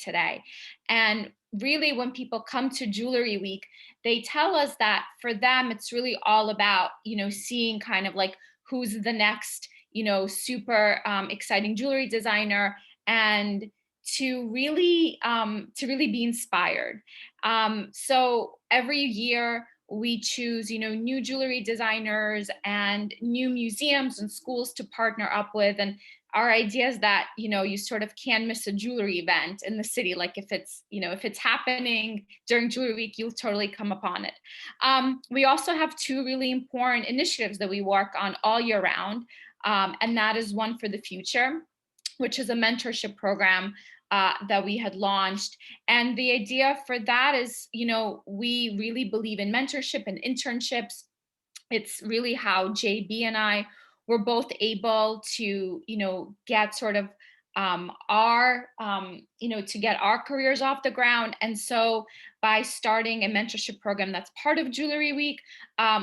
today. And really, when people come to Jewelry Week, they tell us that for them, it's really all about, seeing kind of like who's the next, super exciting jewelry designer, and to really be inspired. So every year we choose, new jewelry designers and new museums and schools to partner up with. And our idea is that, you sort of can't miss a jewelry event in the city. Like if it's happening during Jewelry Week, you'll totally come upon it. We also have two really important initiatives that we work on all year round. And that is one for the future, which is a mentorship program that we had launched. And the idea for that is, we really believe in mentorship and internships. It's really how JB and I were both able to, get sort of to get our careers off the ground. And so by starting a mentorship program that's part of Jewelry Week,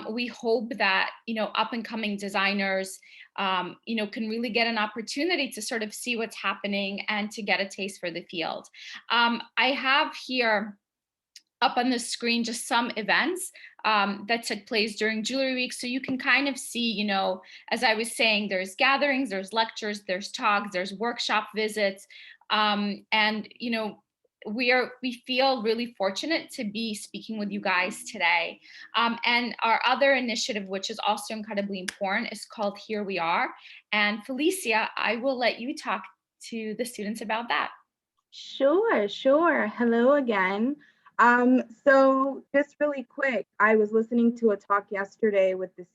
we hope that, up and coming designers, can really get an opportunity to sort of see what's happening and to get a taste for the field. I have here up on the screen just some events that took place during Jewelry Week. So you can kind of see, as I was saying, there's gatherings, there's lectures, there's talks, there's workshop visits. And, we feel really fortunate to be speaking with you guys today. And our other initiative, which is also incredibly important, is called Here We Are. And Felicia, I will let you talk to the students about that. Sure. Hello again. So just really quick, I was listening to a talk yesterday with the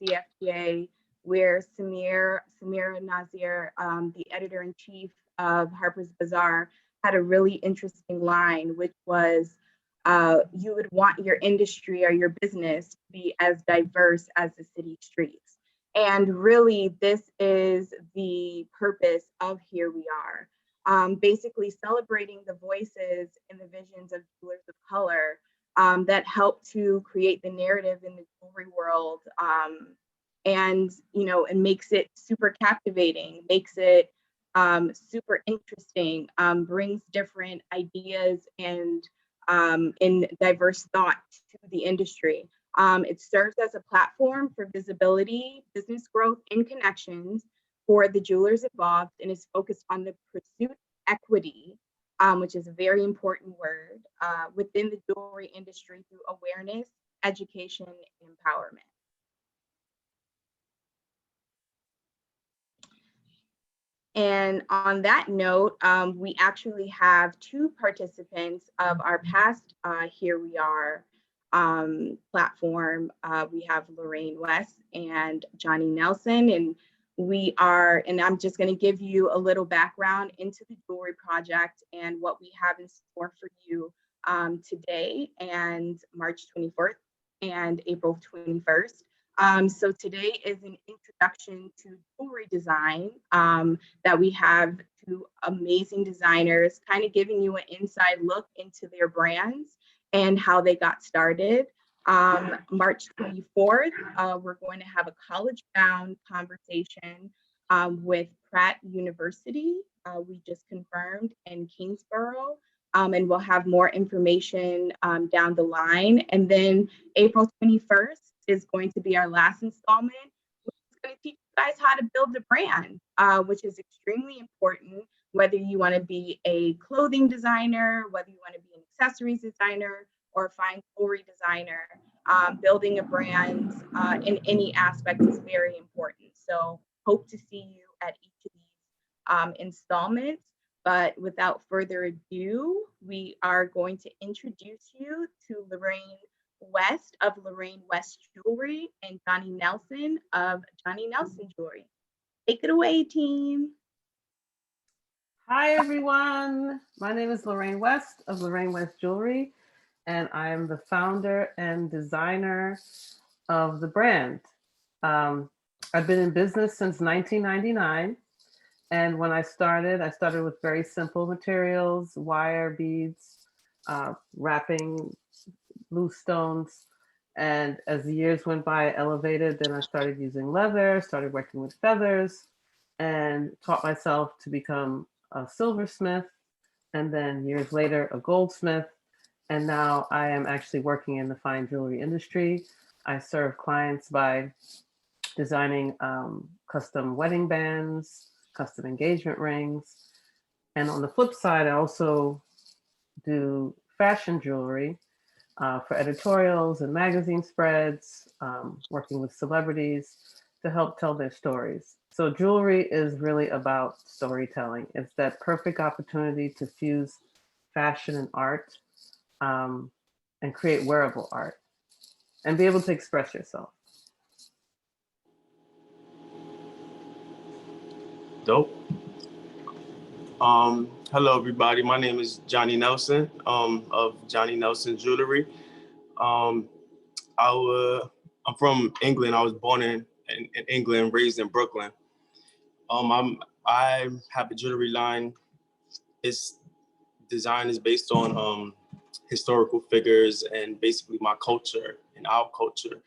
CFDA where Samira Nazir, the editor-in-chief of Harper's Bazaar, had a really interesting line, which was, you would want your industry or your business to be as diverse as the city streets. And really, this is the purpose of Here We Are. Basically celebrating the voices and the visions of jewelers of color that help to create the narrative in the jewelry world, and makes it super captivating, makes it super interesting, brings different ideas and diverse thought to the industry. It serves as a platform for visibility, business growth, and connections for the jewelers involved, and is focused on the pursuit of equity, which is a very important word, within the jewelry industry through awareness, education, and empowerment. And on that note, we actually have two participants of our past Here We Are platform. We have Lorraine West and Johnny Nelson, and I'm just going to give you a little background into the jewelry project and what we have in store for you today and March 24th and April 21st. So today is an introduction to jewelry design that we have two amazing designers, kind of giving you an inside look into their brands and how they got started. March 24th, we're going to have a college-bound conversation with Pratt University, we just confirmed, in Kingsborough, and we'll have more information down the line. And then April 21st is going to be our last installment, which is going to teach you guys how to build a brand, which is extremely important, whether you want to be a clothing designer, whether you want to be an accessories designer, or a fine jewelry designer. Building a brand in any aspect is very important. So hope to see you at each of these installments. But without further ado, we are going to introduce you to Lorraine West of Lorraine West Jewelry and Johnny Nelson of Johnny Nelson Jewelry. Take it away, team. Hi, everyone. My name is Lorraine West of Lorraine West Jewelry, and I am the founder and designer of the brand. I've been in business since 1999. And when I started with very simple materials, wire, beads, wrapping, loose stones. And as the years went by, I elevated. Then I started using leather, started working with feathers, and taught myself to become a silversmith. and then years later, a goldsmith. And now I am actually working in the fine jewelry industry. I serve clients by designing custom wedding bands, custom engagement rings. And on the flip side, I also do fashion jewelry for editorials and magazine spreads, working with celebrities to help tell their stories. So jewelry is really about storytelling. It's that perfect opportunity to fuse fashion and art, and create wearable art and be able to express yourself. Dope. Hello, everybody. My name is Johnny Nelson of Johnny Nelson Jewelry. Um, I'm from England. I was born in England, raised in Brooklyn. I have a jewelry line. Its design is based on historical figures and basically my culture and our culture.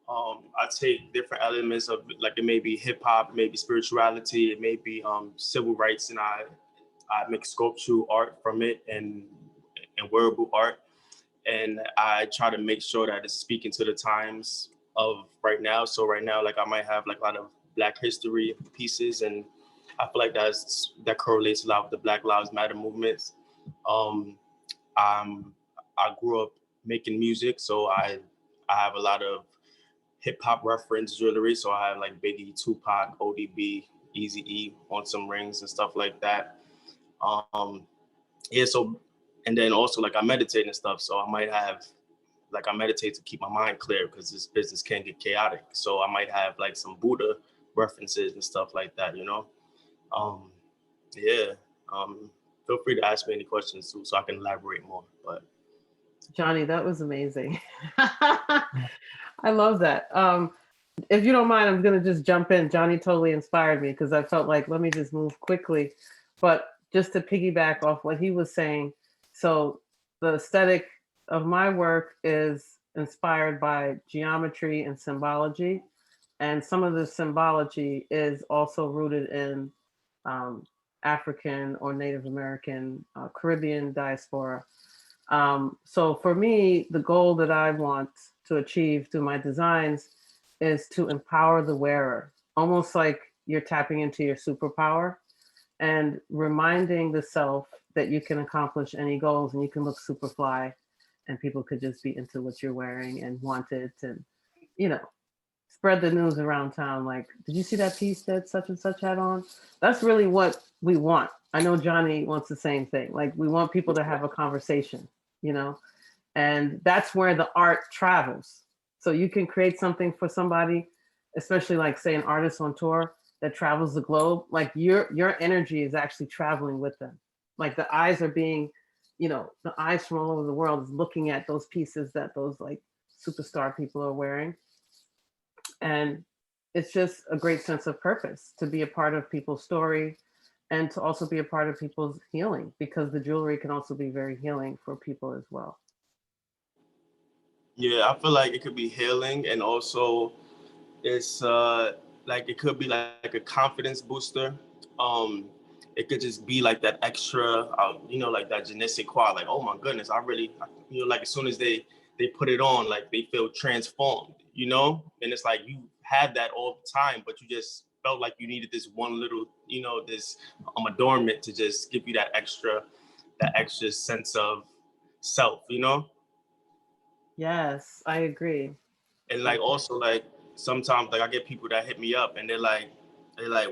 I take different elements of, like, it may be hip hop, it may be spirituality, it may be civil rights, and I make sculptural art from it and wearable art. And I try to make sure that it's speaking to the times of right now. So right now, like, I might have like a lot of Black history pieces, and I feel like that correlates a lot with the Black Lives Matter movements. Um, I grew up making music, so I have a lot of hip hop reference jewelry. So I have like Biggie, Tupac, ODB, Eazy-E on some rings and stuff like that. Yeah, so, and then also, like, I meditate and stuff. So I might have, like, I meditate to keep my mind clear because this business can get chaotic. So I might have like some Buddha references and stuff like that, you know? Um, yeah. Feel free to ask me any questions too, so I can elaborate more. But Johnny, that was amazing. I love that. If you don't mind, I'm going to just jump in. Johnny totally inspired me because I felt like, let me just move quickly. But just to piggyback off what he was saying, so the aesthetic of my work is inspired by geometry and symbology. And some of the symbology is also rooted in African or Native American, Caribbean diaspora. So for me, the goal that I want to achieve through my designs is to empower the wearer, almost like you're tapping into your superpower and reminding the self that you can accomplish any goals and you can look super fly and people could just be into what you're wearing and want it and, you know, spread the news around town. Like, did you see that piece that such and such had on? That's really what we want. I know Johnny wants the same thing. Like, we want people to have a conversation, you know, and that's where the art travels. So you can create something for somebody, especially like, say, an artist on tour that travels the globe. Like, your energy is actually traveling with them. Like, the eyes are being, you know, the eyes from all over the world is looking at those pieces that those like superstar people are wearing. And it's just a great sense of purpose to be a part of people's story and to also be a part of people's healing, because the jewelry can also be very healing for people as well. yeah, I feel like it could be healing, and also it's like, it could be like a confidence booster. It could just be like that extra, you know, like that je ne sais quoi, like, oh my goodness, you know, like, as soon as they put it on, like, they feel transformed, you know? And it's like, you had that all the time, but you just felt like you needed this one little, you know, this adornment to just give you that extra sense of self, you know? Yes, I agree. And like, also, like, sometimes, like, I get people that hit me up and they're like,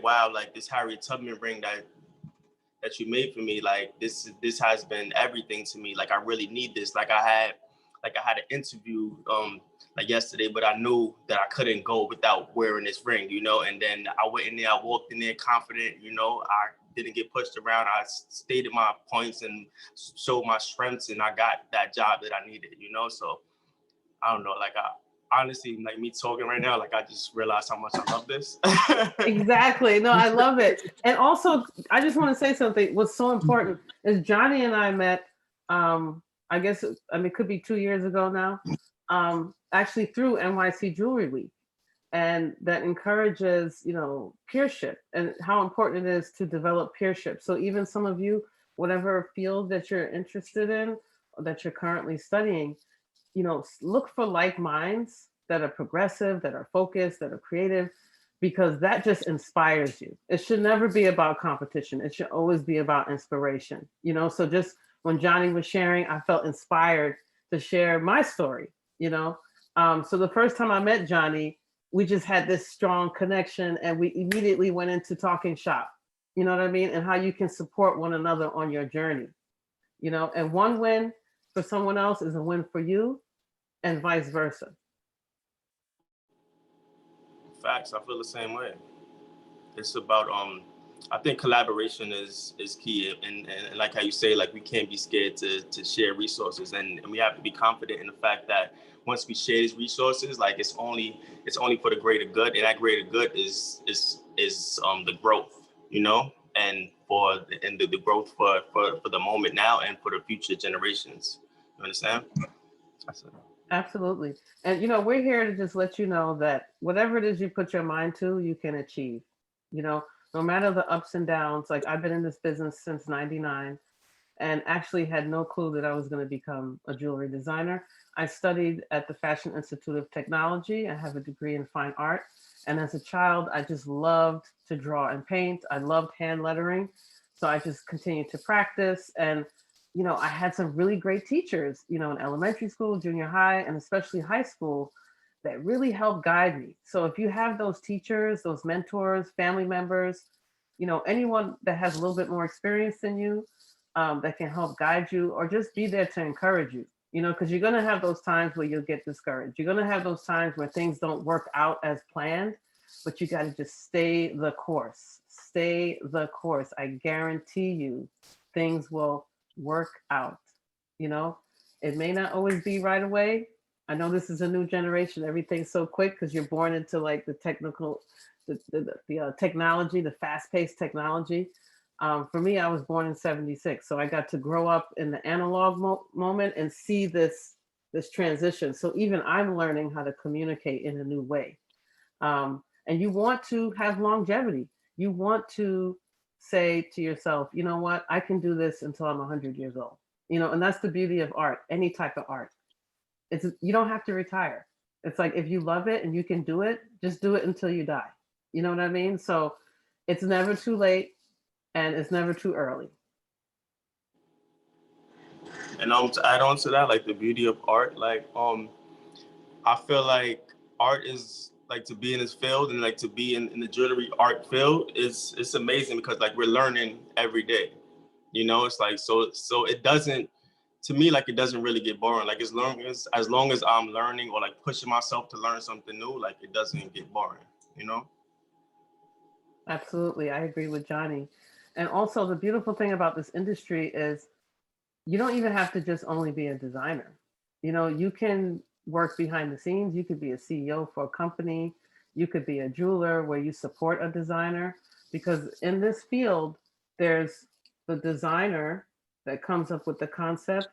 wow, like, this Harriet Tubman ring that you made for me, like, this has been everything to me. Like, I really need this. Like, I had an interview like yesterday, but I knew that I couldn't go without wearing this ring, you know. And then I went in there, I walked in there confident, you know. I didn't get pushed around. I stated my points and showed my strengths, and I got that job that I needed, you know. So I don't know, like, honestly, like, me talking right now, like, I just realized how much I love this. Exactly. No, I love it. And also, I just want to say something. What's so important is Johnny and I met, I guess, I mean, it could be 2 years ago now, actually through NYC Jewelry Week. And that encourages, you know, peership and how important it is to develop peership. So even some of you whatever field that you're interested in or that you're currently studying, look for like minds that are progressive, that are focused, that are creative, because that just inspires you. It should never be about competition. It should always be about inspiration. So just when Johnny was sharing, I felt inspired to share my story. So the first time I met Johnny, we just had this strong connection, and we immediately went into talking shop. You know what I mean? And how you can support one another on your journey. And one win for someone else is a win for you, and vice versa. Facts. I feel the same way. It's about I think collaboration is key, and like how you say, like, we can't be scared to share resources, and we have to be confident in the fact that once we share these resources, like, it's only for the greater good, and that greater good is the growth, and the growth for the moment now and for the future generations. You understand? That's it. Absolutely. And we're here to just let you know that whatever it is you put your mind to, you can achieve. No matter the ups and downs. Like, I've been in this business since '99 and actually had no clue that I was going to become a jewelry designer. I studied at the Fashion Institute of Technology. I have a degree in fine art. And as a child, I just loved to draw and paint. I loved hand lettering. So I just continued to practice. And I had some really great teachers, in elementary school, junior high, and especially high school, that really helped guide me. So if you have those teachers, those mentors, family members, anyone that has a little bit more experience than you, that can help guide you or just be there to encourage you, because you're going to have those times where you'll get discouraged. You're going to have those times where things don't work out as planned, but you got to just stay the course. Stay the course. I guarantee you things will work out. It may not always be right away. I know this is a new generation. Everything's so quick because you're born into like the technical, the technology, the fast-paced technology. For me, I was born in '76, so I got to grow up in the analog moment and see this transition. So even I'm learning how to communicate in a new way. And you want to have longevity. You want to say to yourself, you know what, I can do this until I'm 100 years old. And that's the beauty of art, any type of art. You don't have to retire. It's like, if you love it and you can do it, just do it until you die. You know what I mean? So it's never too late and it's never too early. And to add on to that, like, the beauty of art, like, I feel like art is, like, to be in this field and, like, to be in the jewelry art field it's amazing because, like, we're learning every day. It's like, so it doesn't, to me, like, it doesn't really get boring. Like, as long as I'm learning or, like, pushing myself to learn something new, like, it doesn't get boring. Absolutely. I agree with Johnny. And also, the beautiful thing about this industry is you don't even have to just only be a designer. You can work behind the scenes. You could be a CEO for a company. You could be a jeweler where you support a designer, because in this field, there's the designer that comes up with the concept,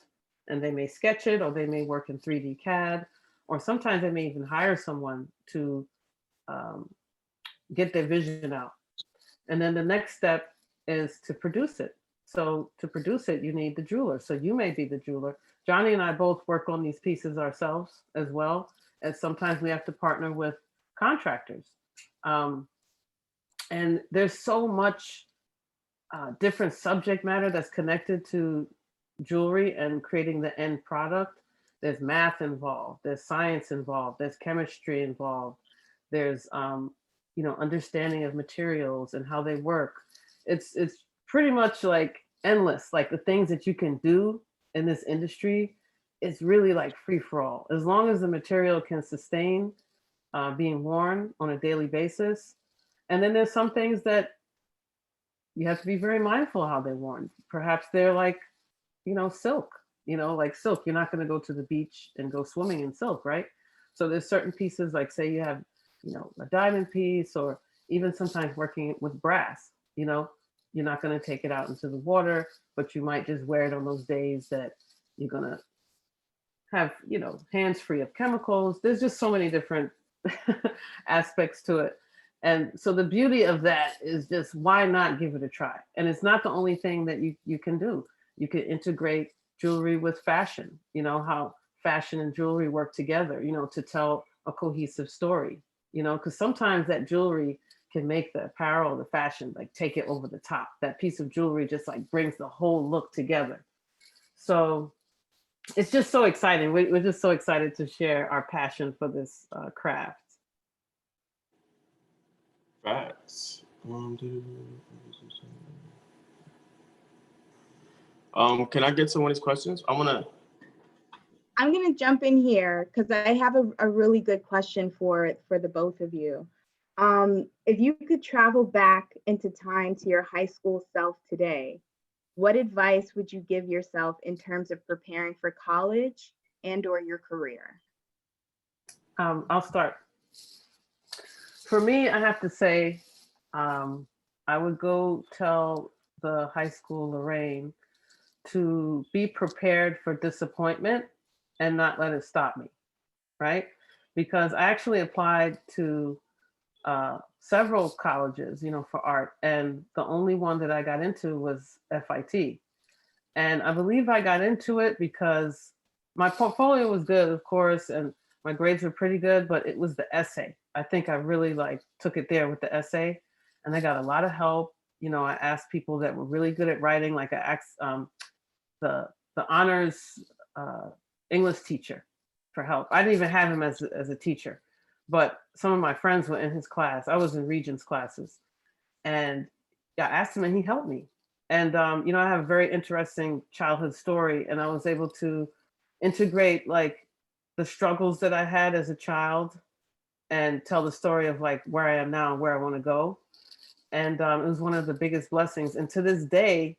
and they may sketch it, or they may work in 3D CAD, or sometimes they may even hire someone to get their vision out. And then the next step is to produce it. So to produce it, you need the jeweler. So you may be the jeweler. Johnny and I both work on these pieces ourselves as well. And sometimes we have to partner with contractors. And there's so much different subject matter that's connected to jewelry and creating the end product. There's math involved, there's science involved, there's chemistry involved, there's understanding of materials and how they work. It's pretty much like endless. Like, the things that you can do in this industry, it's really like free for all. As long as the material can sustain being worn on a daily basis. And then there's some things that you have to be very mindful how they're worn. Perhaps they're like, silk, like silk. You're not going to go to the beach and go swimming in silk, right? So there's certain pieces, like, say you have, a diamond piece, or even sometimes working with brass, you're not going to take it out into the water, but you might just wear it on those days that you're going to have, hands free of chemicals. There's just so many different aspects to it. And so the beauty of that is just why not give it a try? And it's not the only thing that you can do. You can integrate jewelry with fashion, how fashion and jewelry work together, to tell a cohesive story, because sometimes that jewelry can make the apparel, the fashion, like take it over the top. That piece of jewelry just like brings the whole look together. So it's just so exciting. We're just so excited to share our passion for this craft. Facts. Can I get some of these questions? I'm gonna jump in here because I have a really good question for the both of you. If you could travel back into time to your high school self today, what advice would you give yourself in terms of preparing for college and/or your career? I'll start. For me, I have to say, I would go tell the high school Lorraine to be prepared for disappointment and not let it stop me, right? Because I actually applied to several colleges, for art, and the only one that I got into was FIT. And I believe I got into it because my portfolio was good, of course, and my grades were pretty good, but it was the essay. I think I really took it there with the essay, and I got a lot of help. I asked people that were really good at writing, like I asked the honors English teacher for help. I didn't even have him as a teacher, but some of my friends were in his class. I was in Regents classes, and I asked him, and he helped me. And I have a very interesting childhood story, and I was able to integrate like the struggles that I had as a child, and tell the story of like where I am now and where I want to go. And it was one of the biggest blessings. And to this day,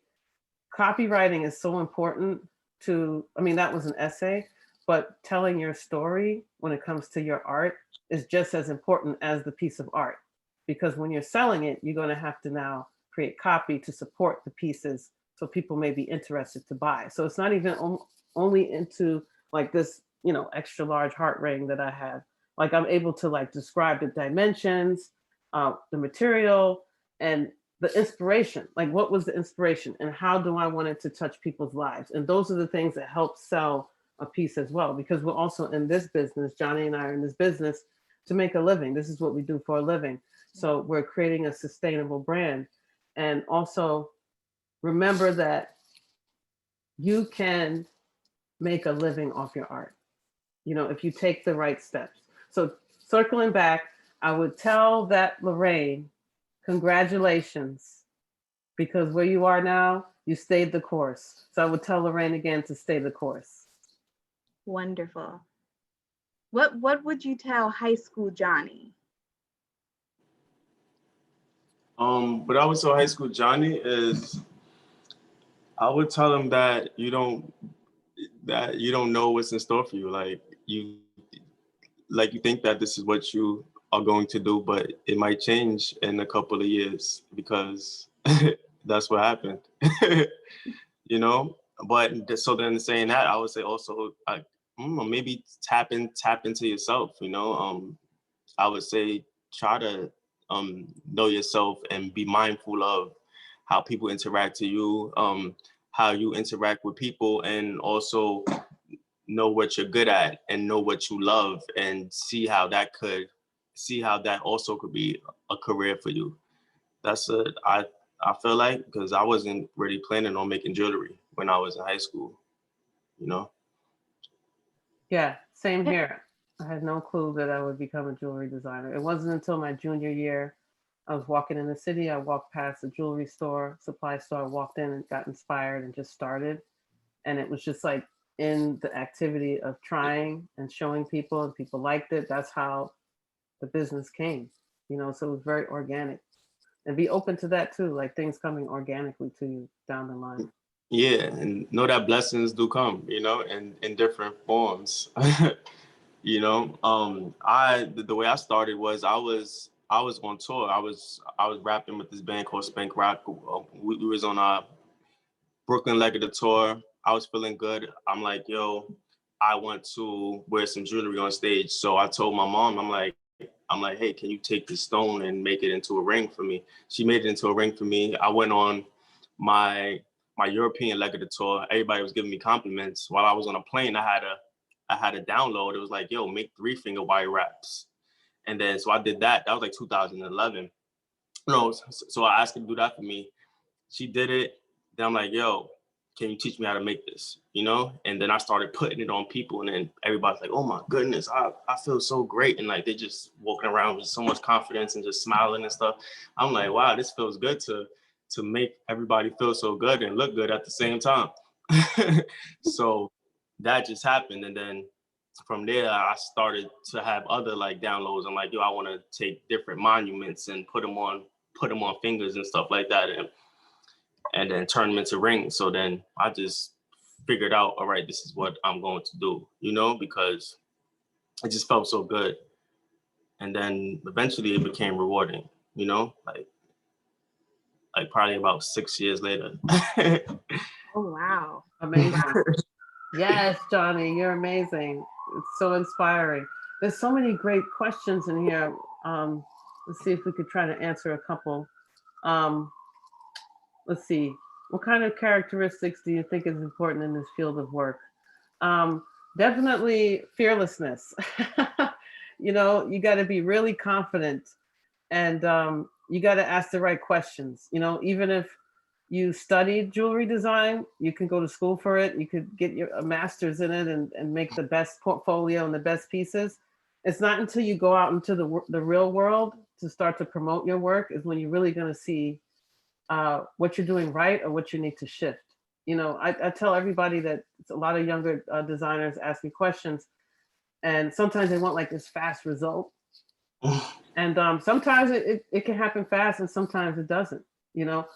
copywriting is so important that was an essay, but telling your story when it comes to your art is just as important as the piece of art. Because when you're selling it, you're going to have to now create copy to support the pieces so people may be interested to buy. So it's not even only into like this, extra large heart ring that I have. Like I'm able to like describe the dimensions, the material, and the inspiration. Like what was the inspiration and how do I want it to touch people's lives? And those are the things that help sell a piece as well, because we're also in this business. Johnny and I are in this business to make a living. This is what we do for a living. So we're creating a sustainable brand. And also remember that you can make a living off your art, if you take the right steps. So circling back, I would tell that Lorraine, congratulations, because where you are now, you stayed the course. So I would tell Lorraine again to stay the course. Wonderful. What would you tell high school Johnny? What I would tell high school Johnny is I would tell him that you don't know what's in store for you. Like you think that this is what you are going to do, but it might change in a couple of years because that's what happened. But so then saying that, I would say also maybe tap into yourself. I would say try to know yourself and be mindful of how people interact to you, how you interact with people, and also know what you're good at and know what you love and see how that also could be a career for you. That's I feel like, because I wasn't really planning on making jewelry when I was in high school, Yeah, same here. I had no clue that I would become a jewelry designer. It wasn't until my junior year, I was walking in the city. I walked past a jewelry store, supply store. I walked in and got inspired and just started. And it was just like in the activity of trying and showing people, and people liked it. That's how the business came, so it was very organic. And be open to that too, like things coming organically to you down the line. Yeah, and know that blessings do come, in different forms. The way I started was I was on tour. I was rapping with this band called Spank Rock. We was on our Brooklyn leg of the tour. I was feeling good. I'm like, yo, I want to wear some jewelry on stage. So I told my mom, I'm like, I'm like, hey, can you take this stone and make it into a ring for me? She made it into a ring for me. I went on my European leg of the tour. Everybody was giving me compliments. While I was on a plane, I had a download. It was like, yo, make 3-finger wire wraps. And then so I did that. That was like 2011. No, so I asked her to do that for me. She did it. Then I'm like, yo, can you teach me how to make this? You know? And then I started putting it on people, and then everybody's like, oh my goodness, I feel so great. And like they just walking around with so much confidence and just smiling and stuff. I'm like, wow, this feels good to make everybody feel so good and look good at the same time. So that just happened. And then from there, I started to have other like downloads. I'm like, yo, I want to take different monuments and put them on fingers and stuff like that. And then turn them into rings. So then I just figured out, all right, this is what I'm going to do, you know, because it just felt so good. And then eventually it became rewarding, you know, like probably about 6 years later. Oh, wow. Amazing. Yes, Johnny, you're amazing. It's so inspiring. There's so many great questions in here. Let's see if we could try to answer a couple. Let's see. What kind of characteristics do you think is important in this field of work? Definitely fearlessness. You know, you got to be really confident, and you got to ask the right questions. You know, even if you studied jewelry design, you can go to school for it. You could get a master's in it and make the best portfolio and the best pieces. It's not until you go out into the real world to start to promote your work is when you're really going to see what you're doing right or what you need to shift. You know, I tell everybody that a lot of younger designers ask me questions, and sometimes they want like this fast result. And sometimes it can happen fast and sometimes it doesn't, you know.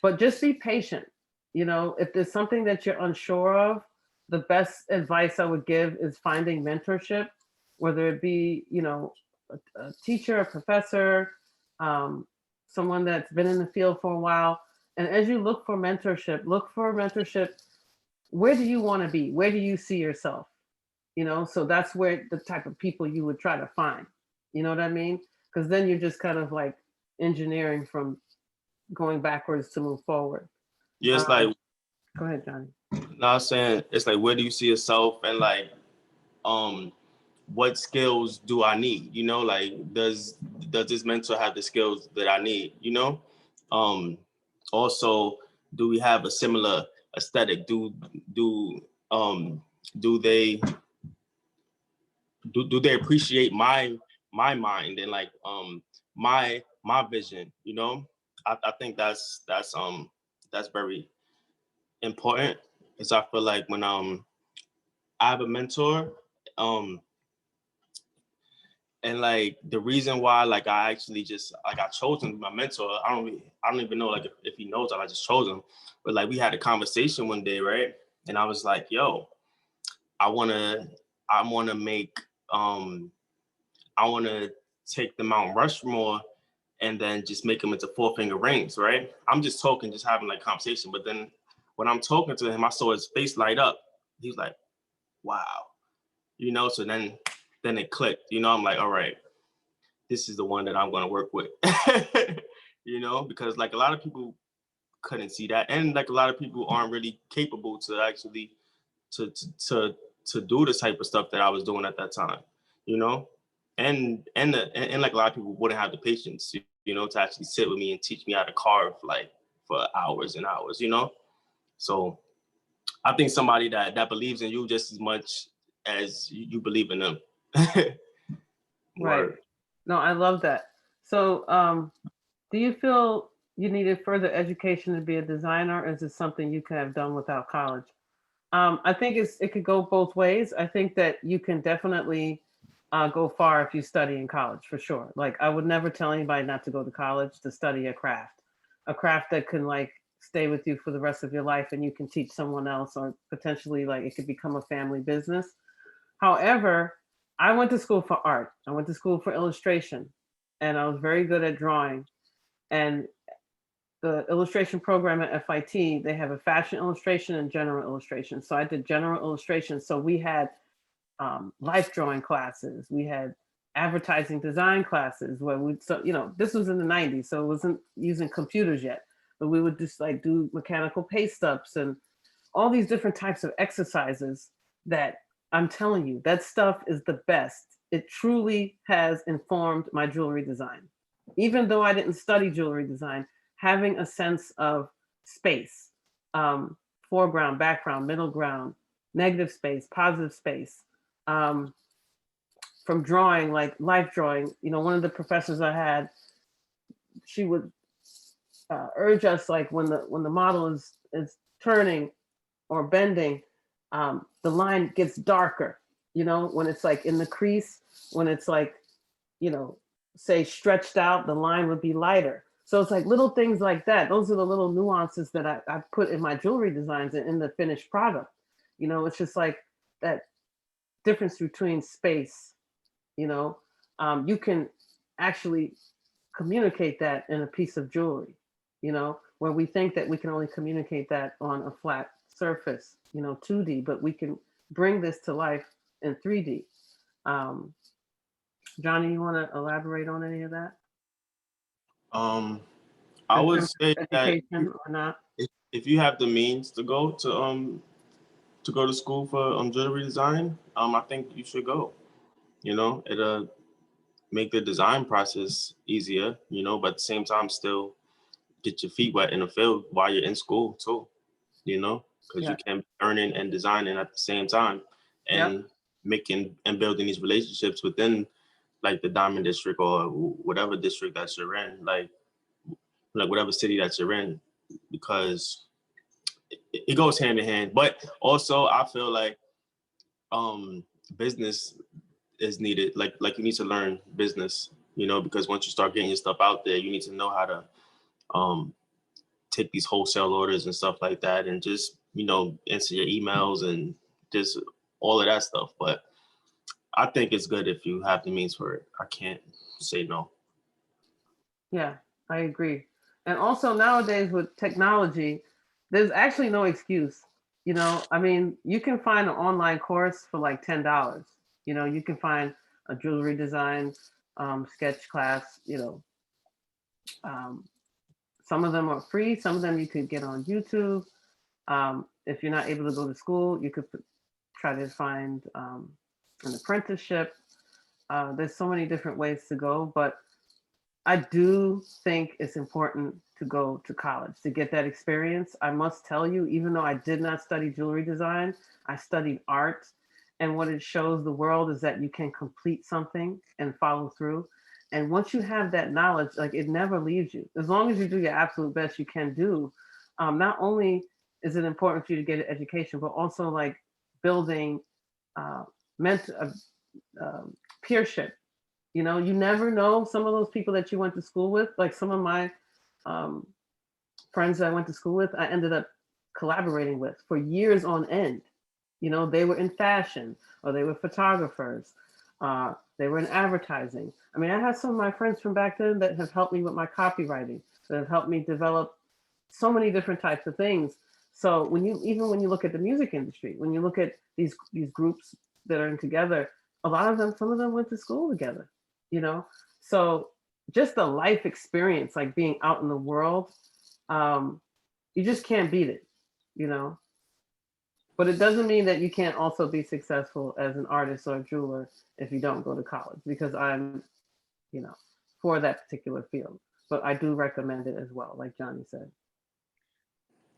But just be patient. You know, if there's something that you're unsure of, the best advice I would give is finding mentorship, whether it be, you know, a teacher, a professor, someone that's been in the field for a while. And as you look for mentorship, where do you want to be? Where do you see yourself? You know, so that's where the type of people you would try to find. You know what I mean? Because then you're just kind of like engineering from going backwards to move forward. Yeah, it's like, go ahead, Johnny. No, I was saying, it's like, where do you see yourself, and like, what skills do I need? You know, like, does this mentor have the skills that I need? You know, also, do we have a similar aesthetic? Do they appreciate my mind and like my vision? You know, I think that's very important, because I feel like when I have a mentor, and like the reason why like I actually just like I chose him my mentor, I don't even know like if he knows that I just chose him, but like we had a conversation one day, right? And I was like, yo, I wanna make I wanna take the Mount Rushmore and then just make them into 4-finger rings, right? I'm just talking, just having like conversation. But then when I'm talking to him, I saw his face light up. He was like, wow, you know, so then it clicked, you know. I'm like, all right, this is the one that I'm going to work with, you know, because like a lot of people couldn't see that. And like a lot of people aren't really capable to actually to do the type of stuff that I was doing at that time, you know. And like a lot of people wouldn't have the patience, you know, to actually sit with me and teach me how to carve like for hours and hours, you know. So I think somebody that believes in you just as much as you believe in them. Right. No, I love that. So do you feel you needed further education to be a designer, or is it something you could have done without college? I think it could go both ways. I think that you can definitely go far if you study in college, for sure. Like I would never tell anybody not to go to college to study a craft that can like stay with you for the rest of your life, and you can teach someone else, or potentially like it could become a family business. However, I went to school for art. I went to school for illustration, and I was very good at drawing. And the illustration program at FIT, they have a fashion illustration and general illustration. So I did general illustration. So we had life drawing classes. We had advertising design classes where we, so, you know, this was in the 90s, so it wasn't using computers yet, but we would just like do mechanical paste ups and all these different types of exercises that I'm telling you, that stuff is the best. It truly has informed my jewelry design. Even though I didn't study jewelry design, having a sense of space, um, foreground, background, middle ground, negative space, positive space, um, from drawing, like life drawing, you know, one of the professors I had, she would urge us like when the model is turning or bending, the line gets darker, you know, when it's like in the crease, when it's like, you know, say stretched out, the line would be lighter. So it's like little things like that. Those are the little nuances that I put in my jewelry designs and in the finished product. You know, it's just like that difference between space, you know, you can actually communicate that in a piece of jewelry, you know, where we think that we can only communicate that on a flat surface, you know, 2D, but we can bring this to life in 3D. Um, Johnny, you want to elaborate on any of that? I In would terms say of that education or not? if you have the means to go to school for jewelry design, I think you should go. You know, it'll make the design process easier, you know, but at the same time still get your feet wet in the field while you're in school too, you know, because Yeah. you can be earning and designing at the same time Yep. and making and building these relationships within like the diamond district or whatever district that you're in, like whatever city that you're in, because it goes hand in hand. But also I feel like business is needed. Like you need to learn business, you know, because once you start getting your stuff out there, you need to know how to take these wholesale orders and stuff like that, and just, you know, answer your emails and just all of that stuff. But I think it's good if you have the means for it. I can't say no. Yeah, I agree. And also nowadays with technology, there's actually no excuse. You know, I mean, you can find an online course for like $10. You know, you can find a jewelry design sketch class. You know, um, some of them are free. Some of them you could get on YouTube. If you're not able to go to school, you could try to find an apprenticeship. There's so many different ways to go, but I do think it's important to go to college to get that experience. I must tell you, even though I did not study jewelry design, I studied art. And what it shows the world is that you can complete something and follow through. And once you have that knowledge, like it never leaves you. As long as you do your absolute best you can do, not only is it important for you to get an education, but also like building uh, mentor, peership. You know, you never know some of those people that you went to school with, like some of my um, friends that I went to school with, I ended up collaborating with for years on end. You know, they were in fashion or they were photographers. They were in advertising. I mean, I have some of my friends from back then that have helped me with my copywriting, that have helped me develop so many different types of things. So when you, even when you look at the music industry, when you look at these groups that are in together, a lot of them, some of them went to school together, you know? So just the life experience, like being out in the world, you just can't beat it, you know? But it doesn't mean that you can't also be successful as an artist or a jeweler if you don't go to college, because I'm, you know, for that particular field. But I do recommend it as well, like Johnny said.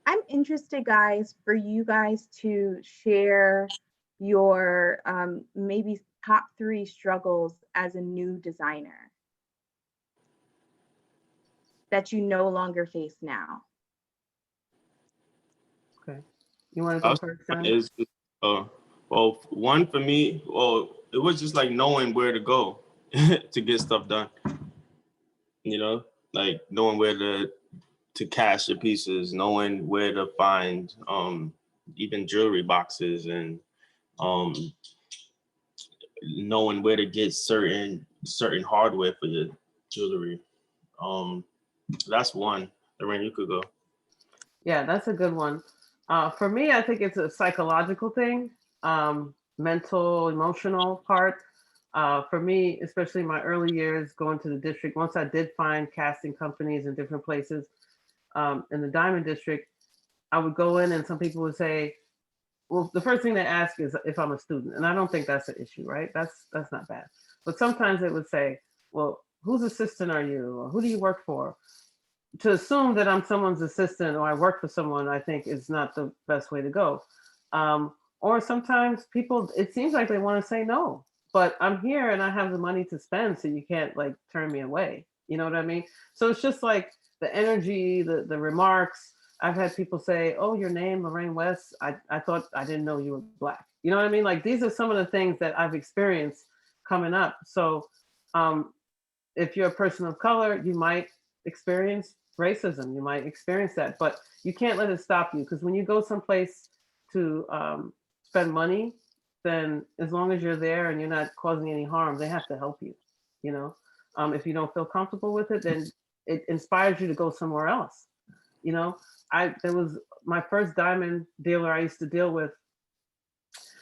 I'm interested, guys, for you guys to share your maybe top 3 struggles as a new designer that you no longer face now. Okay. You want to go Us first, Johnny? is well, one for me, well, it was just like knowing where to go to get stuff done. You know, like knowing where to cash your pieces, knowing where to find even jewelry boxes, and um knowing where to get certain hardware for your jewelry. That's one. Lorraine, you could go. Yeah, that's a good one. For me, I think it's a psychological thing, mental, emotional part. For me, especially my early years going to the district, once I did find casting companies in different places in the Diamond District, I would go in and some people would say, well, the first thing they ask is if I'm a student. And I don't think that's an issue, right? That's not bad. But sometimes they would say, well, whose assistant are you? Or who do you work for? To assume that I'm someone's assistant or I work for someone, I think is not the best way to go. Or sometimes people, it seems like they want to say no, but I'm here and I have the money to spend, so you can't like turn me away. You know what I mean? So it's just like the energy, the remarks. I've had people say, "Oh, your name, Lorraine West. I thought I didn't know you were Black." You know what I mean? Like these are some of the things that I've experienced coming up. So um, if you're a person of color, you might experience racism. You might experience that, but you can't let it stop you, because when you go someplace to spend money, then as long as you're there and you're not causing any harm, they have to help you. You know, if you don't feel comfortable with it, then it inspires you to go somewhere else. You know, there was my first diamond dealer I used to deal with.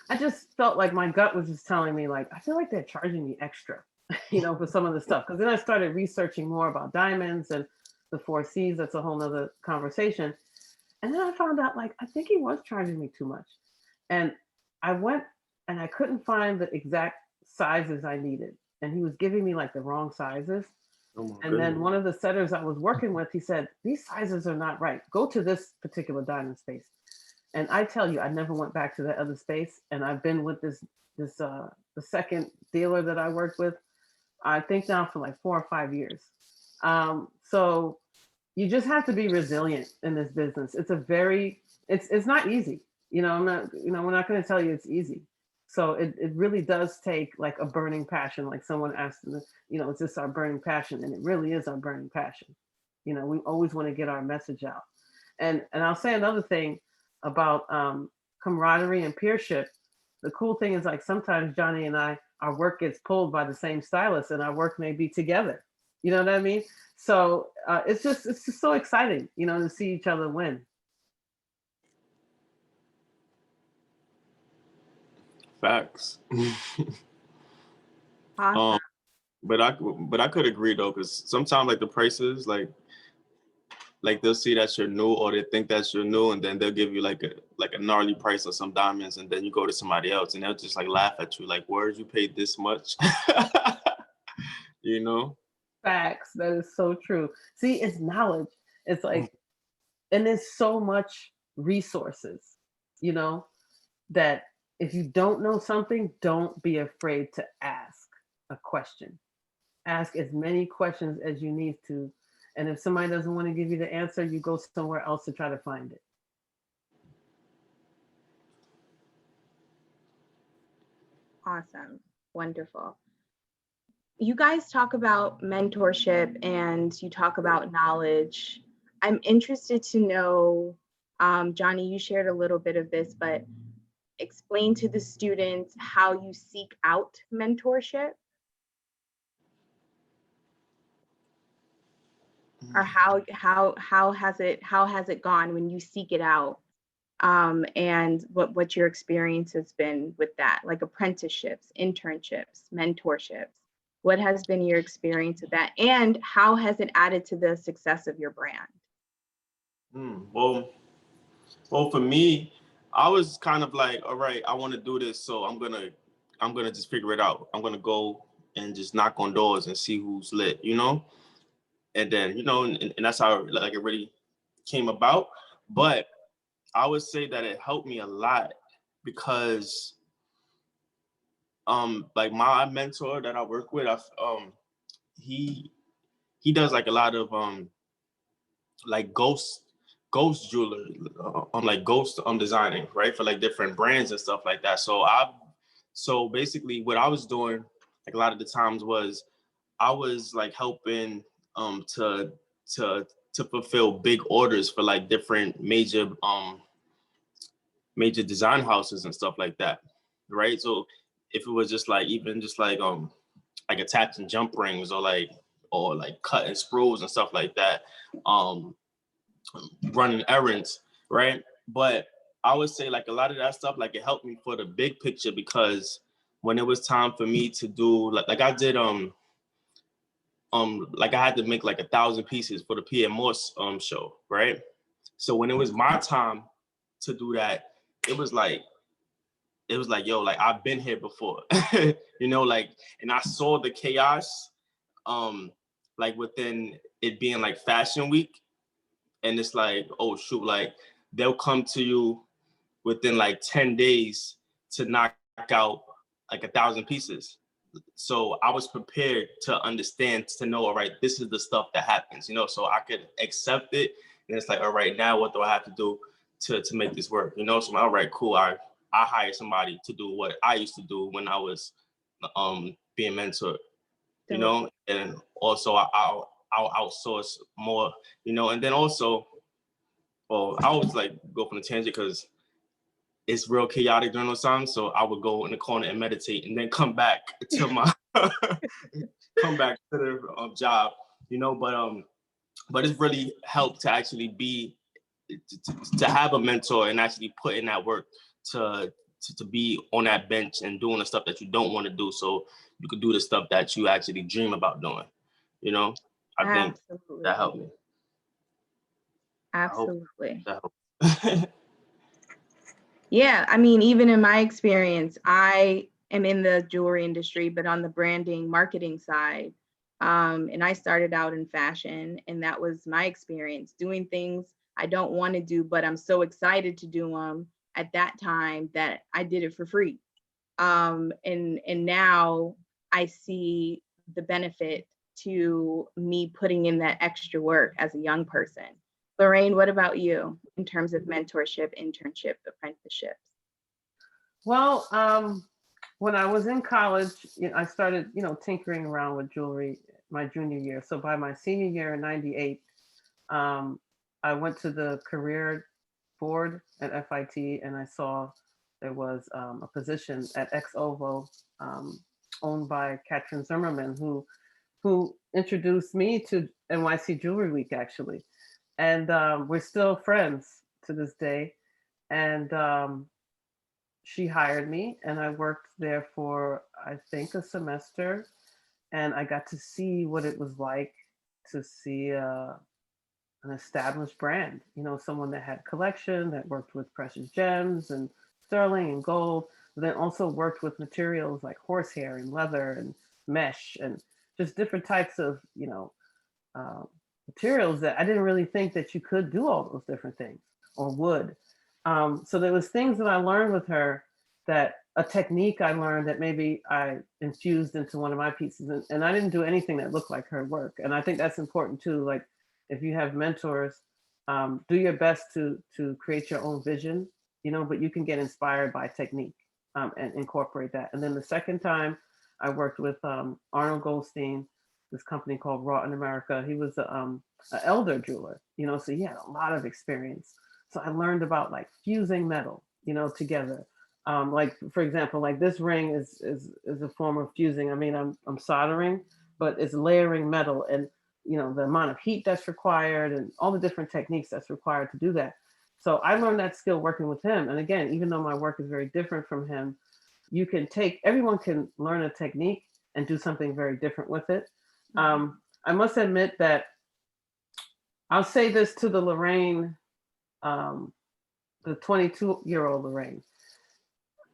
I just felt like my gut was just telling me, like, I feel like they're charging me extra, you know, for some of the stuff. Because then I started researching more about diamonds and the 4Cs. That's a whole nother conversation. And then I found out, like, I think he was charging me too much. And I went and I couldn't find the exact sizes I needed. And he was giving me like the wrong sizes. Oh my And then goodness. one of the setters I was working with, he said, these sizes are not right. Go to this particular diamond space. And I tell you, I never went back to that other space. And I've been with the second dealer that I worked with, I think now for like 4 or 5 years. So you just have to be resilient in this business. It's not easy. You know, we're not going to tell you it's easy. So it really does take like a burning passion. Like someone asked, is this our burning passion? And it really is our burning passion. You know, we always want to get our message out. And I'll say another thing about camaraderie and peership. The cool thing is, like, sometimes Johnny and our work gets pulled by the same stylist and our work may be together. You know what I mean? So it's just so exciting, you know, to see each other win. Facts. Awesome. um, but I could agree though, because sometimes like the prices, like they'll see that you're new or they think that you're new, and then they'll give you like a gnarly price on some diamonds, and then you go to somebody else and they'll just like laugh at you, like, where did you pay this much? You know? Facts. That is so true. See, it's knowledge. It's like, and there's so much resources, you know, that if you don't know something, don't be afraid to ask a question. Ask as many questions as you need to. And if somebody doesn't want to give you the answer, you go somewhere else to try to find it. Awesome. Wonderful. You guys talk about mentorship and you talk about knowledge. I'm interested to know, Johnny, you shared a little bit of this, but explain to the students how you seek out mentorship, or how has it gone when you seek it out, and what your experience has been with that, like apprenticeships, internships, mentorships. What has been your experience with that, and how has it added to the success of your brand? Well, for me, I was kind of like, all right, I want to do this, so I'm gonna just figure it out. I'm gonna go and just knock on doors and see who's lit, you know? And then, you know, and that's how like it really came about. But I would say that it helped me a lot because like my mentor that I work with, he does like a lot of like ghost jewelry, like ghost designing, right, for like different brands and stuff like that. So basically what I was doing like a lot of the times was I was like helping to fulfill big orders for like different major design houses and stuff like that, right? So if it was just like even just like attaching jump rings or like cutting sprues and stuff like that, running errands, right? But I would say like a lot of that stuff, like it helped me for the big picture because when it was time for me to do like I did like I had to make like 1,000 pieces for the P.M. Morse show, right? So when it was my time to do that, it was like, yo, like I've been here before, you know, like, and I saw the chaos, like within it being like Fashion Week, and it's like, oh shoot, like they'll come to you within like 10 days to knock out like 1,000 pieces. So I was prepared to understand, to know, all right, this is the stuff that happens, you know, so I could accept it. And it's like, all right, now what do I have to do to make this work? You know, so I'm, all right, cool. I hired somebody to do what I used to do when I was being mentored, you know, and also I'll outsource more, you know, and then also, well, I always like go from the tangent because it's real chaotic during those times. So I would go in the corner and meditate and then come back to my come back to the job, you know, but it's really helped to actually be to have a mentor and actually put in that work to be on that bench and doing the stuff that you don't want to do, so you could do the stuff that you actually dream about doing, you know. I think that helped me. Absolutely. That helped. Yeah, I mean, even in my experience, I am in the jewelry industry, but on the branding, marketing side. And I started out in fashion, and that was my experience, doing things I don't want to do, but I'm so excited to do them at that time that I did it for free. And now I see the benefit to me putting in that extra work as a young person. Lorraine, what about you in terms of mentorship, internship, apprenticeships? Well, when I was in college, I started, tinkering around with jewelry my junior year. So by my senior year in '98, I went to the career board at FIT, and I saw there was a position at Ex Ovo, owned by Katrin Zimmerman, who introduced me to NYC Jewelry Week, actually. And we're still friends to this day. And she hired me, and I worked there for, I think, a semester. And I got to see what it was like to see an established brand, someone that had collection, that worked with precious gems and sterling and gold, but then also worked with materials like horsehair and leather and mesh and just different types of, uh, materials that I didn't really think that you could do all those different things or would. So there was things that I learned with her, that a technique I learned that maybe I infused into one of my pieces, and I didn't do anything that looked like her work. And I think that's important too. Like, if you have mentors, do your best to create your own vision, but you can get inspired by technique, and incorporate that. And then the second time I worked with Arnold Goldstein, this company called Raw in America. He was an elder jeweler, so he had a lot of experience. So I learned about like fusing metal, together. Like, for example, like this ring is a form of fusing. I mean, I'm soldering, but it's layering metal, and the amount of heat that's required and all the different techniques that's required to do that. So I learned that skill working with him. And again, even though my work is very different from him, everyone can learn a technique and do something very different with it. I must admit that I'll say this to the Lorraine, the 22-year-old Lorraine.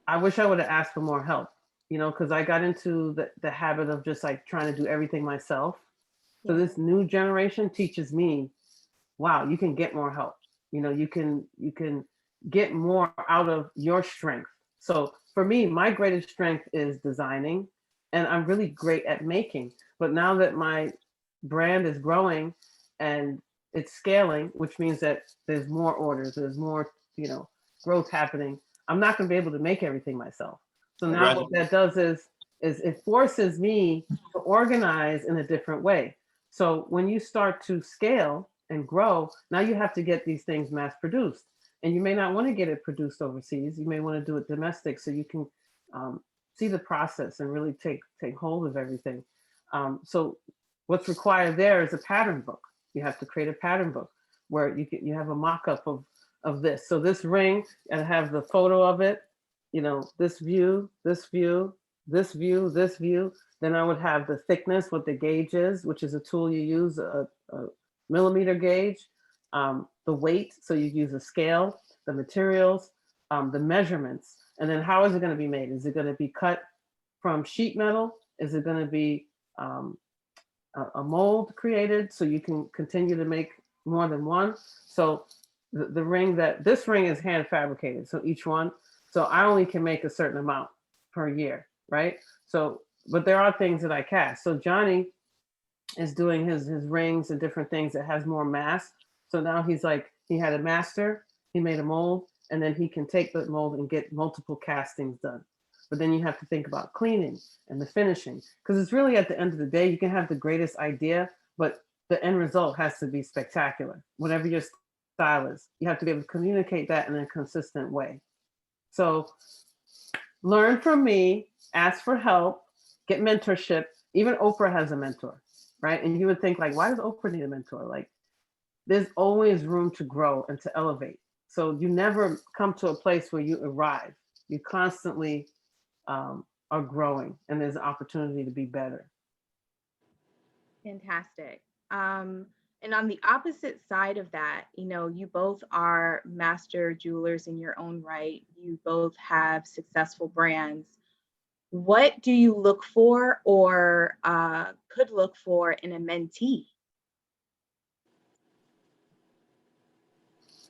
I wish I would have asked for more help, because I got into the habit of just like trying to do everything myself. So this new generation teaches me, wow, you can get more help. You can get more out of your strength. So for me, my greatest strength is designing, and I'm really great at making. But now that my brand is growing and it's scaling, which means that there's more orders, there's more, growth happening, I'm not going to be able to make everything myself. So now what that does is it forces me to organize in a different way. So when you start to scale and grow, now you have to get these things mass produced. And you may not want to get it produced overseas. You may want to do it domestic, so you can see the process and really take hold of everything. So what's required there is a pattern book. You have to create a pattern book where you have a mock-up of this. So this ring, and have the photo of it, this view, this view, this view. Then I would have the thickness, what the gauge is, which is a tool you use, a millimeter gauge, the weight, so you use a scale, the materials, the measurements, and then how is it going to be made? Is it going to be cut from sheet metal? Is it going to be a mold created so you can continue to make more than one? So the ring this ring is hand fabricated, so each one. So I only can make a certain amount per year, right? So, but there are things that I cast. So Johnny is doing his rings and different things that has more mass. So now he's like, he had a master, he made a mold, and then he can take the mold and get multiple castings done. But then you have to think about cleaning and the finishing, because it's really at the end of the day, you can have the greatest idea, but the end result has to be spectacular. Whatever your style is, you have to be able to communicate that in a consistent way. So learn from me, ask for help, get mentorship. Even Oprah has a mentor, right? And you would think like, why does Oprah need a mentor? Like, there's always room to grow and to elevate. So you never come to a place where you arrive. You constantly are growing, and there's an opportunity to be better. Fantastic. And on the opposite side of that, you both are master jewelers in your own right. You both have successful brands. What do you look for or could look for in a mentee?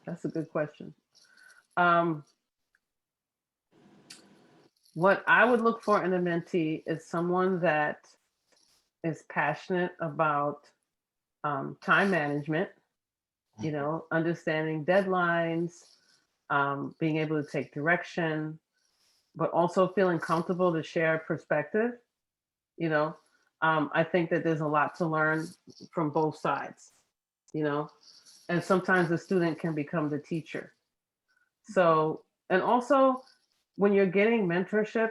That's a good question. What I would look for in a mentee is someone that is passionate about time management, understanding deadlines, being able to take direction, but also feeling comfortable to share perspective. I think that there's a lot to learn from both sides, and sometimes the student can become the teacher. So, and also when you're getting mentorship,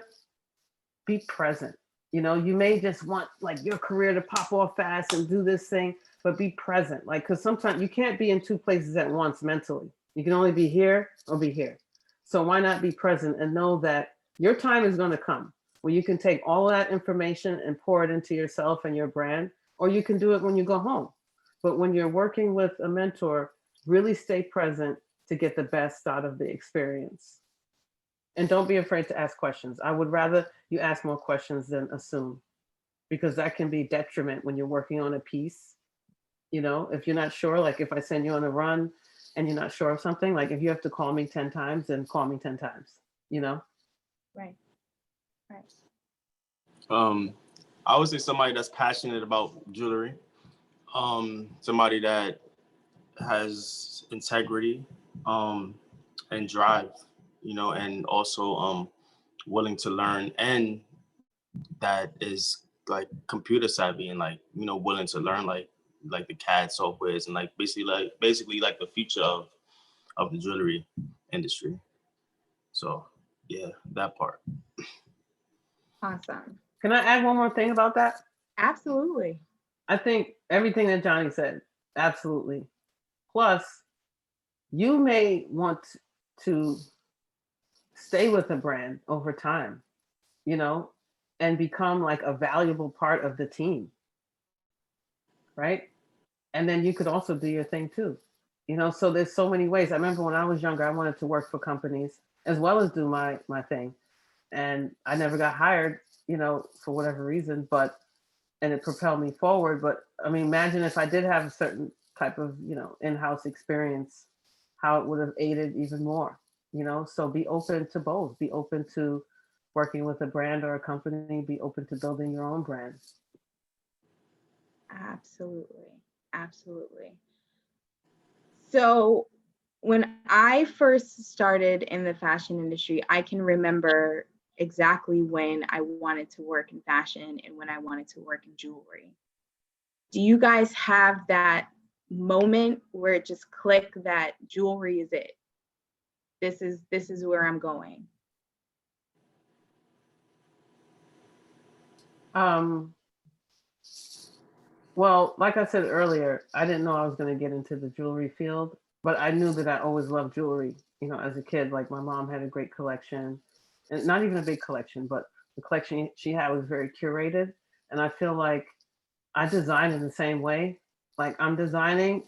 be present. You may just want like your career to pop off fast and do this thing, but be present. Like, because sometimes you can't be in two places at once mentally. You can only be here or be here. So why not be present and know that your time is going to come where you can take all of that information and pour it into yourself and your brand, or you can do it when you go home. But when you're working with a mentor, really stay present to get the best out of the experience. And don't be afraid to ask questions. I would rather you ask more questions than assume, because that can be detriment when you're working on a piece. If you're not sure, like if I send you on a run and you're not sure of something, like if you have to call me 10 times, then call me 10 times, Right. I would say somebody that's passionate about jewelry, somebody that has integrity, and drive, and also willing to learn, and that is like computer savvy and like willing to learn like the CAD softwares and like basically like the future of the jewelry industry. So yeah, that part. Awesome. Can I add one more thing about that? Absolutely. I think everything that Johnny said, absolutely. Plus, you may want to stay with a brand over time, and become like a valuable part of the team, right? And then you could also do your thing too, so there's so many ways. I remember when I was younger, I wanted to work for companies as well as do my thing. And I never got hired, for whatever reason, and it propelled me forward. But I mean, imagine if I did have a certain type of, in-house experience, how it would have aided even more, so be open to both. Be open to working with a brand or a company, be open to building your own brand. Absolutely. So when I first started in the fashion industry, I can remember exactly when I wanted to work in fashion and when I wanted to work in jewelry. Do you guys have that moment where it just clicked that jewelry is it? This is where I'm going. Well, like I said earlier, I didn't know I was going to get into the jewelry field, but I knew that I always loved jewelry. As a kid, like my mom had a great collection, and not even a big collection, but the collection she had was very curated. And I feel like I design in the same way. Like I'm designing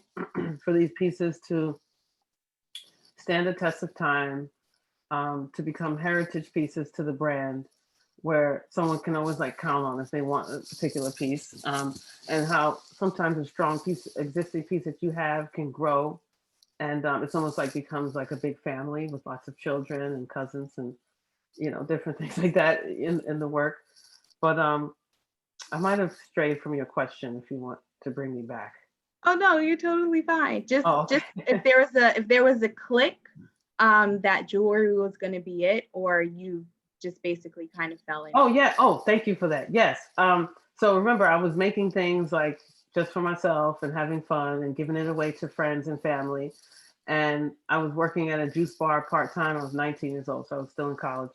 for these pieces to stand the test of time, to become heritage pieces to the brand, where someone can always like count on if they want a particular piece, and how sometimes a strong piece, existing piece that you have can grow, and it's almost like becomes like a big family with lots of children and cousins and different things like that in the work. But I might have strayed from your question if you want to bring me back. Oh no, you're totally fine. Just Oh, okay. just if there was a click, that jewelry was going to be it, or you just basically kind of fell into Oh it. yeah. Oh, thank you for that. Yes. So remember, I was making things like just for myself and having fun and giving it away to friends and family. And I was working at a juice bar part time. I was 19 years old, so I was still in college.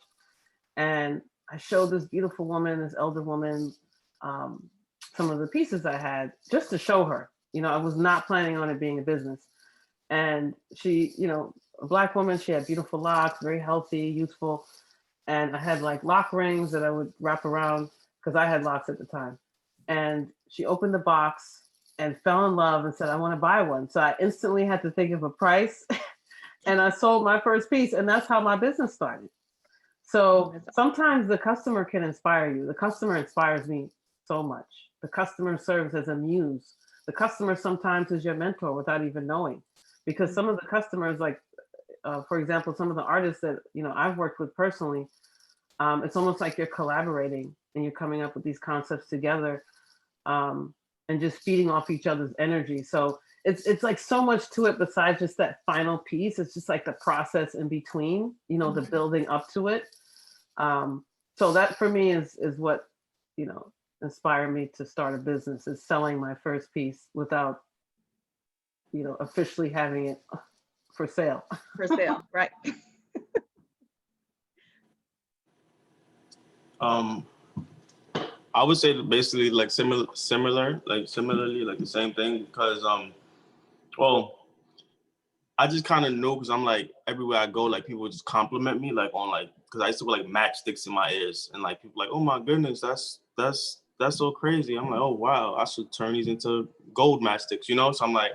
And I showed this beautiful woman, this elder woman, um, some of the pieces I had just to show her. I was not planning on it being a business. And she, a black woman, she had beautiful locks, very healthy, youthful. And I had like lock rings that I would wrap around because I had locks at the time. And she opened the box and fell in love and said, I want to buy one. So I instantly had to think of a price and I sold my first piece. And that's how my business started. So sometimes the customer can inspire you. The customer inspires me so much. The customer serves as a muse. The customer sometimes is your mentor without even knowing. Because some of the customers, like, for example, some of the artists that I've worked with personally, it's almost like you're collaborating and you're coming up with these concepts together, and just feeding off each other's energy. So it's like so much to it besides just that final piece. It's just like the process in between, the building up to it. So that for me is what inspired me to start a business, is selling my first piece without officially having it for sale. For sale, right? I would say that basically like similarly like the same thing because well, I just kind of knew because I'm like everywhere I go, like people would just compliment me like on like because I used to put like matchsticks in my ears and like people like, oh my goodness, that's so crazy. I'm like, oh wow, I should turn these into gold matchsticks, So I'm like,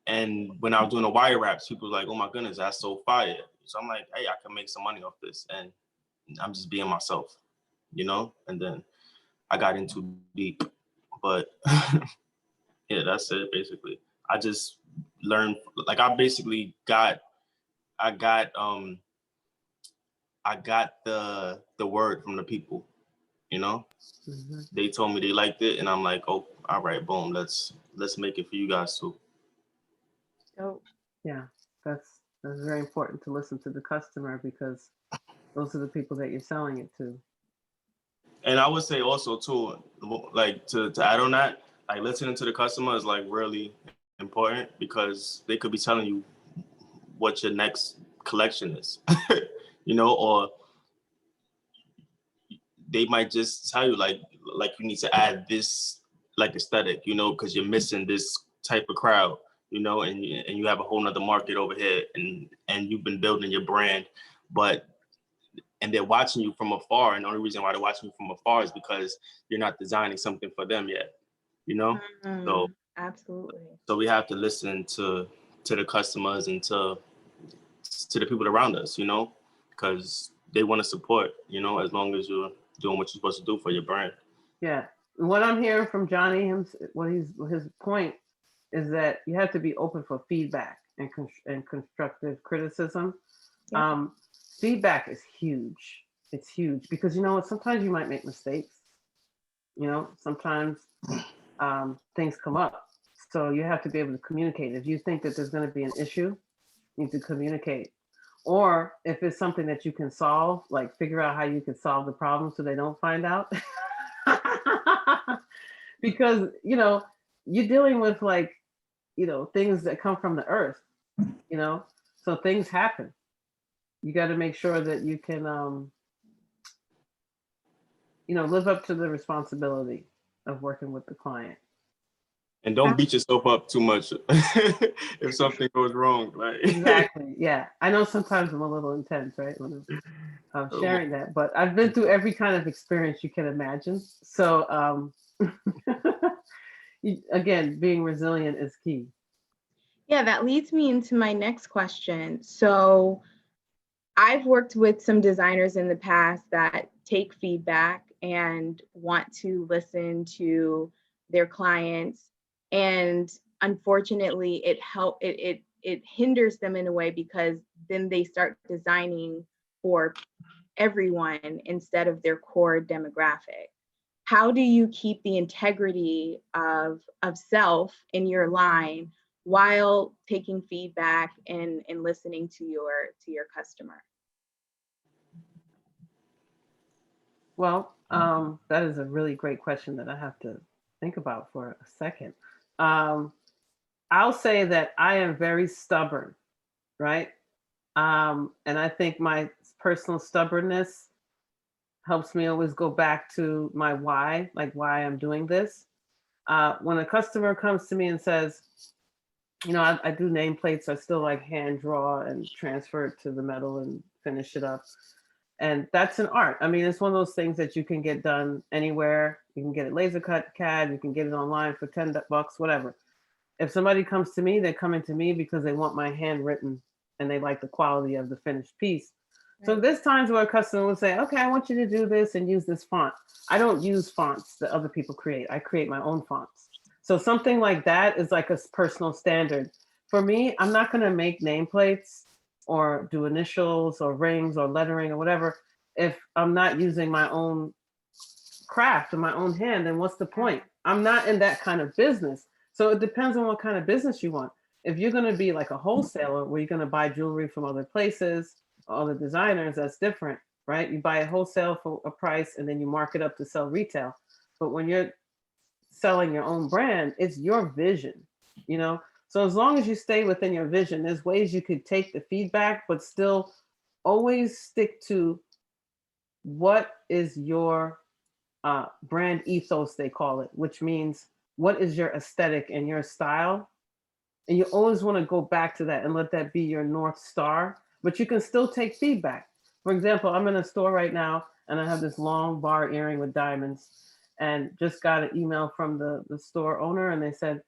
and when I was doing the wire wraps, people were like, oh my goodness, that's so fire. So I'm like, hey, I can make some money off this, and I'm just being myself, And then I got into deep, but yeah, that's it basically. I just learned, like I got the word from the people, Mm-hmm. They told me they liked it and I'm like, oh, all right, boom, let's make it for you guys too. So Yeah, that's very important to listen to the customer because those are the people that you're selling it to. And I would say also too, like to add on that, like listening to the customer is like really important because they could be telling you what your next collection is, or they might just tell you like you need to add this like aesthetic, because you're missing this type of crowd, and you have a whole nother market over here and you've been building your brand, and they're watching you from afar. And the only reason why they're watching you from afar is because you're not designing something for them yet, So absolutely. So we have to listen to the customers and to the people around us, because they want to support, as long as you're doing what you're supposed to do for your brand. Yeah. What I'm hearing from Johnny, his point is that you have to be open for feedback and constructive criticism. Yeah. Feedback is huge. It's huge because sometimes you might make mistakes. Sometimes things come up. So you have to be able to communicate. If you think that there's going to be an issue, you need to communicate. Or if it's something that you can solve, like figure out how you can solve the problem so they don't find out. Because, you're dealing with like, things that come from the earth, so things happen. You got to make sure that you can, live up to the responsibility of working with the client. And don't beat yourself up too much if something goes wrong. Like Exactly. Yeah. I know sometimes I'm a little intense, right? When I'm sharing that, but I've been through every kind of experience you can imagine. So, again, being resilient is key. Yeah, that leads me into my next question. So I've worked with some designers in the past that take feedback and want to listen to their clients. And unfortunately, it hinders them in a way, because then they start designing for everyone instead of their core demographic. How do you keep the integrity of self in your line while taking feedback and listening to your customer? Well, that is a really great question that I have to think about for a second. Um, I'll say that I am very stubborn, right? And I think my personal stubbornness helps me always go back to my why, like why I'm doing this. When a customer comes to me and says, I do nameplates, I still like hand draw and transfer it to the metal and finish it up. And that's an art. I mean, it's one of those things that you can get done anywhere. You can get it laser cut CAD, you can get it online for $10, whatever. If somebody comes to me, they're coming to me because they want my handwritten and they like the quality of the finished piece. So there's times where a customer will say, okay, I want you to do this and use this font. I don't use fonts that other people create. I create my own fonts. So something like that is like a personal standard. For me, I'm not going to make nameplates or do initials or rings or lettering or whatever if I'm not using my own craft or my own hand. Then what's the point? I'm not in that kind of business. So it depends on what kind of business you want. If you're going to be like a wholesaler where you're going to buy jewelry from other places, other designers, that's different, right? You buy a wholesale for a price and then you mark it up to sell retail. But when you're selling your own brand, it's your vision. So as long as you stay within your vision, there's ways you could take the feedback, but still always stick to what is your brand ethos, they call it, which means what is your aesthetic and your style. And you always want to go back to that and let that be your North Star, but you can still take feedback. For example, I'm in a store right now and I have this long bar earring with diamonds, and just got an email from the store owner and they said,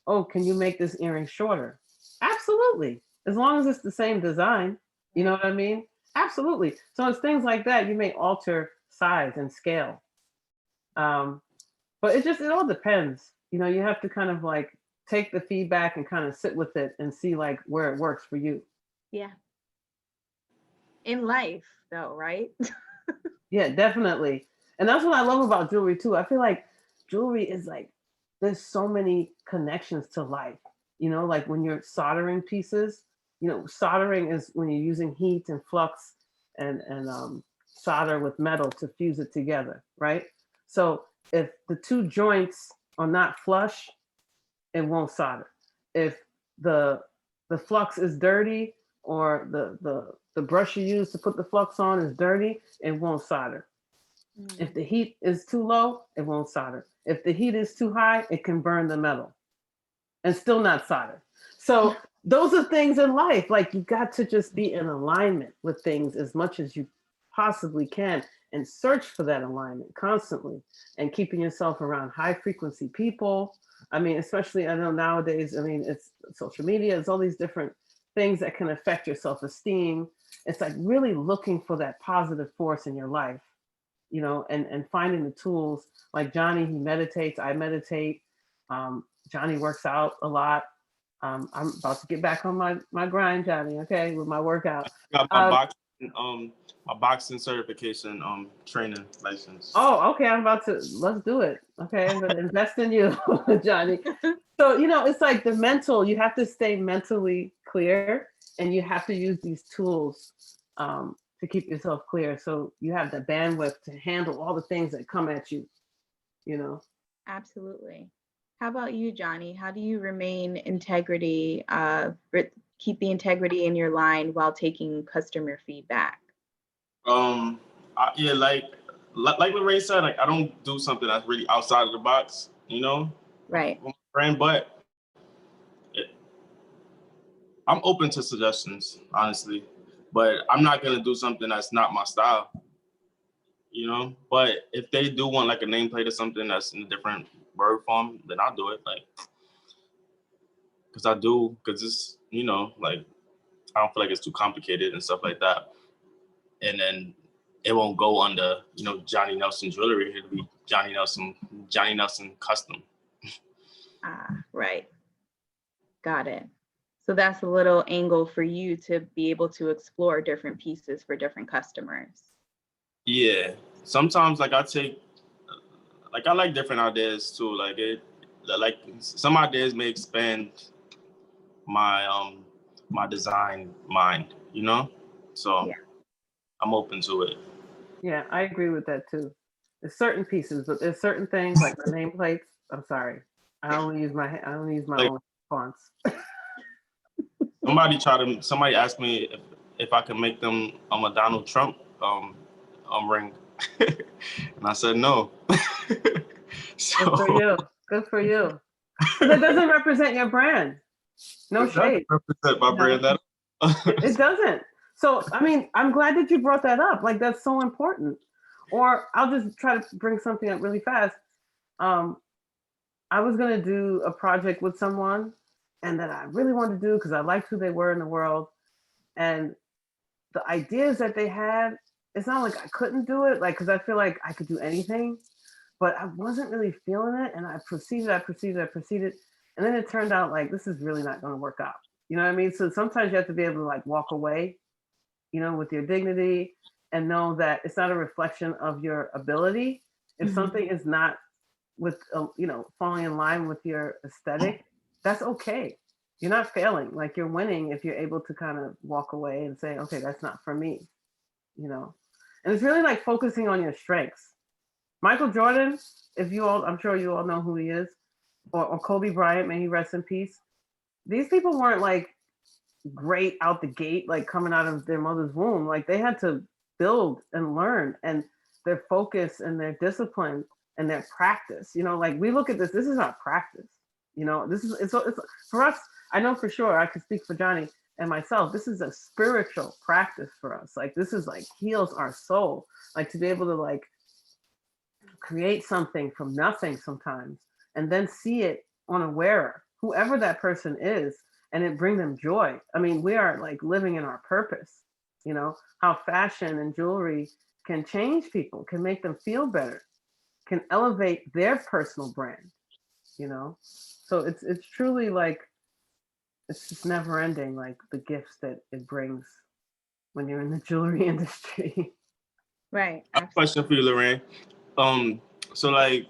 oh, can you make this earring shorter? Absolutely. As long as it's the same design, you know what I mean? Absolutely. So it's things like that. You may alter size and scale. But it all depends. You have to kind of like take the feedback and kind of sit with it and see like where it works for you. Yeah. In life, though, right? Yeah, definitely. And that's what I love about jewelry too. I feel like jewelry is like, there's so many connections to life. Like when you're soldering pieces, soldering is when you're using heat and flux and solder with metal to fuse it together, right? So if the two joints are not flush, it won't solder. If the flux is dirty, or the brush you use to put the flux on is dirty, it won't solder. If the heat is too low, it won't solder. If the heat is too high, it can burn the metal and still not solder. So those are things in life. Like you got to just be in alignment with things as much as you possibly can and search for that alignment constantly, and keeping yourself around high frequency people. I mean, especially I know nowadays, I mean, it's social media, it's all these different things that can affect your self-esteem. It's like really looking for that positive force in your life, and finding the tools. Like Johnny, he meditates, I meditate. Johnny works out a lot. I'm about to get back on my grind, Johnny, okay, with my workout. Got my boxing certification training license. Oh, okay. Let's do it. Okay. I'm going to invest in you, Johnny. So, it's like the mental, you have to stay mentally clear, and you have to use these tools to keep yourself clear. So you have the bandwidth to handle all the things that come at you, Absolutely. How about you, Johnny? How do you remain keep the integrity in your line while taking customer feedback? Yeah, like Lorraine said, like I don't do something that's really outside of the box, Right. When brand, but I'm open to suggestions, honestly. But I'm not gonna do something that's not my style, you know. But if they do want like a nameplate or something that's in a different word form, then I'll do it. Like, because it's, you know, like I don't feel like it's too complicated and stuff like that. And then it won't go under, you know, Johnny Nelson jewelry. It'll be Johnny Nelson custom. Right. Got it. So that's a little angle for you to be able to explore different pieces for different customers. Yeah. Sometimes like I like different ideas too. Like some ideas may expand my my design mind, you know? So Yeah. I'm open to it. Yeah, I agree with that too. There's certain pieces, but there's certain things like the nameplates. I'm sorry, I only use my Like, own fonts. Somebody asked me if I could make them a Donald Trump ring, and I said no. So Good for you. Good for you. Because it doesn't represent your brand. No it doesn't shade. represent my You know? brand at all. It doesn't. So, I mean, I'm glad that you brought that up. Like, that's so important. Or I'll just try to bring something up really fast. I was going to do a project with someone and that I really wanted to do because I liked who they were in the world. And the ideas that they had, it's not like I couldn't do it, like, because I feel like I could do anything, but I wasn't really feeling it. And I proceeded. And then it turned out like, this is really not going to work out. You know what I mean? So sometimes you have to be able to like walk away, you know, with your dignity and know that it's not a reflection of your ability. If something is not with, you know, falling in line with your aesthetic, that's okay. You're not failing. Like you're winning if you're able to kind of walk away and say, okay, that's not for me, you know? And it's really like focusing on your strengths. Michael Jordan, I'm sure you all know who he is, or Kobe Bryant, may he rest in peace. These people weren't like great out the gate, like coming out of their mother's womb. Like they had to build and learn, and their focus and their discipline and their practice. You know, like we look at this is our practice. You know, it's for us. I know for sure, I can speak for Johnny and myself. This is a spiritual practice for us. Like this is like heals our soul. Like to be able to like create something from nothing sometimes and then see it on a wearer, whoever that person is, and it bring them joy. I mean, we are like living in our purpose, you know, how fashion and jewelry can change people, can make them feel better, can elevate their personal brand, you know? So it's truly like, it's just never ending, like the gifts that it brings when you're in the jewelry industry. Right. I have a question for you, Lorraine. So like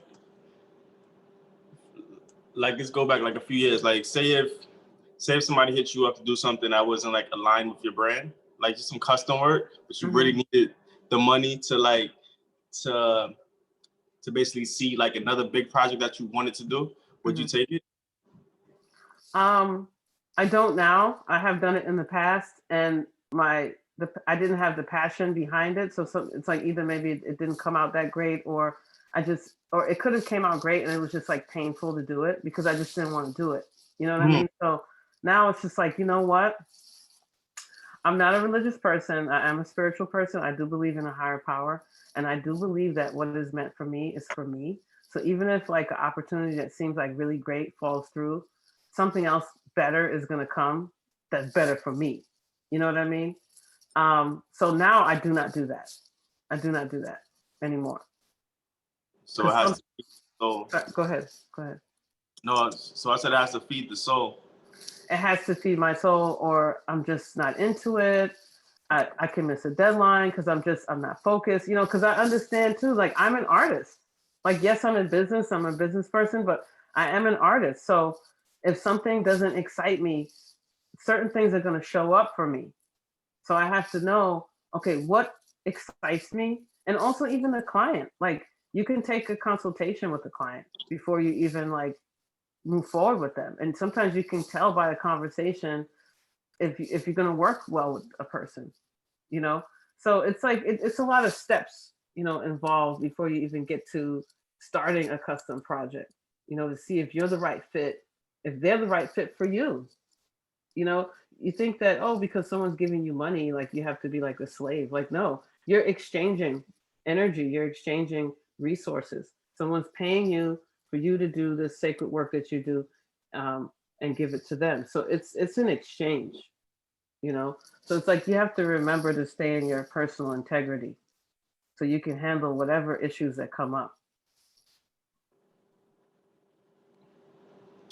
let's go back like a few years. Like say if somebody hit you up to do something that wasn't like aligned with your brand, like just some custom work, but you really needed the money to like to basically see like another big project that you wanted to do, would you take it? I don't now. I have done it in the past, and I didn't have the passion behind it. So it's like either maybe it didn't come out that great, or or it could have came out great and it was just like painful to do it because I just didn't want to do it. You know what I mean? So now it's just like, you know what? I'm not a religious person. I am a spiritual person. I do believe in a higher power. And I do believe that what is meant for me is for me. So even if like an opportunity that seems like really great falls through, something else better is going to come that's better for me. You know what I mean? So now I do not do that. I do not do that anymore. So it has to feed the soul. Go ahead. No, so I said it has to feed the soul. It has to feed my soul, or I'm just not into it. I can miss a deadline because I'm not focused, you know, because I understand too, like I'm an artist. Like, yes, I'm a business person, but I am an artist. So if something doesn't excite me, certain things are going to show up for me. So I have to know, okay, what excites me? And also even the client, like you can take a consultation with the client before you even like move forward with them. And sometimes you can tell by a conversation if you're going to work well with a person, you know? So it's like, it's a lot of steps, you know, involved before you even get to starting a custom project. you know, to see if you're the right fit, if they're the right fit for you. You know, you think that, oh, because someone's giving you money, like you have to be like a slave. Like, no, you're exchanging energy, you're exchanging resources. Someone's paying you for you to do the sacred work that you do, and give it to them. So it's an exchange, you know. So it's like you have to remember to stay in your personal integrity so you can handle whatever issues that come up.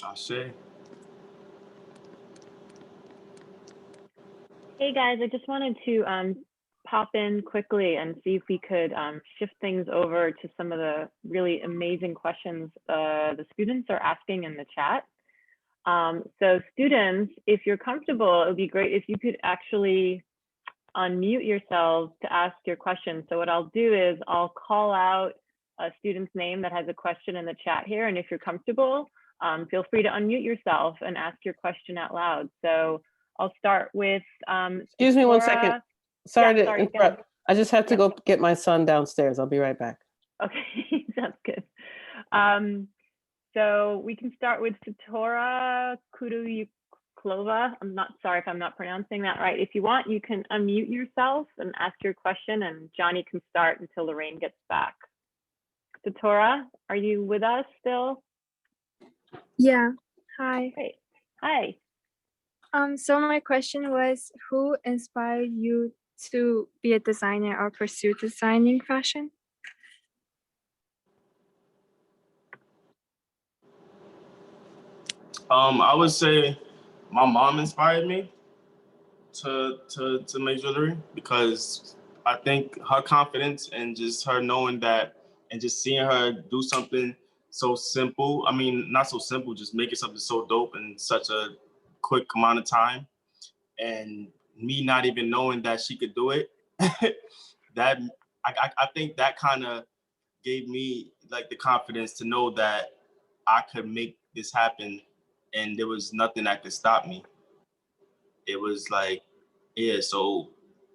I say. Hey guys, I just wanted to pop in quickly and see if we could shift things over to some of the really amazing questions the students are asking in the chat. So students, if you're comfortable, it would be great if you could actually unmute yourselves to ask your question. So what I'll do is I'll call out a student's name that has a question in the chat here. And if you're comfortable, feel free to unmute yourself and ask your question out loud. So I'll start with Excuse me 1 Sephora. second. Sorry Yeah, to interrupt. I just have to Yeah. go get my son downstairs. I'll be right back. Okay, sounds good. So we can start with Satora Kuduyuklova. I'm not sorry if I'm not pronouncing that right. If you want, you can unmute yourself and ask your question, and Johnny can start until Lorraine gets back. Satora, are you with us still? Yeah. Hi. Great. Hi. So my question was, who inspired you to be a designer or pursue designing fashion? I would say my mom inspired me to make jewelry, because I think her confidence and just her knowing that and just seeing her do something so simple. I mean, not so simple, just making something so dope in such a quick amount of time, and me not even knowing that she could do it. That I think that kind of gave me like the confidence to know that I could make this happen, and there was nothing that could stop me. It was like, yeah, so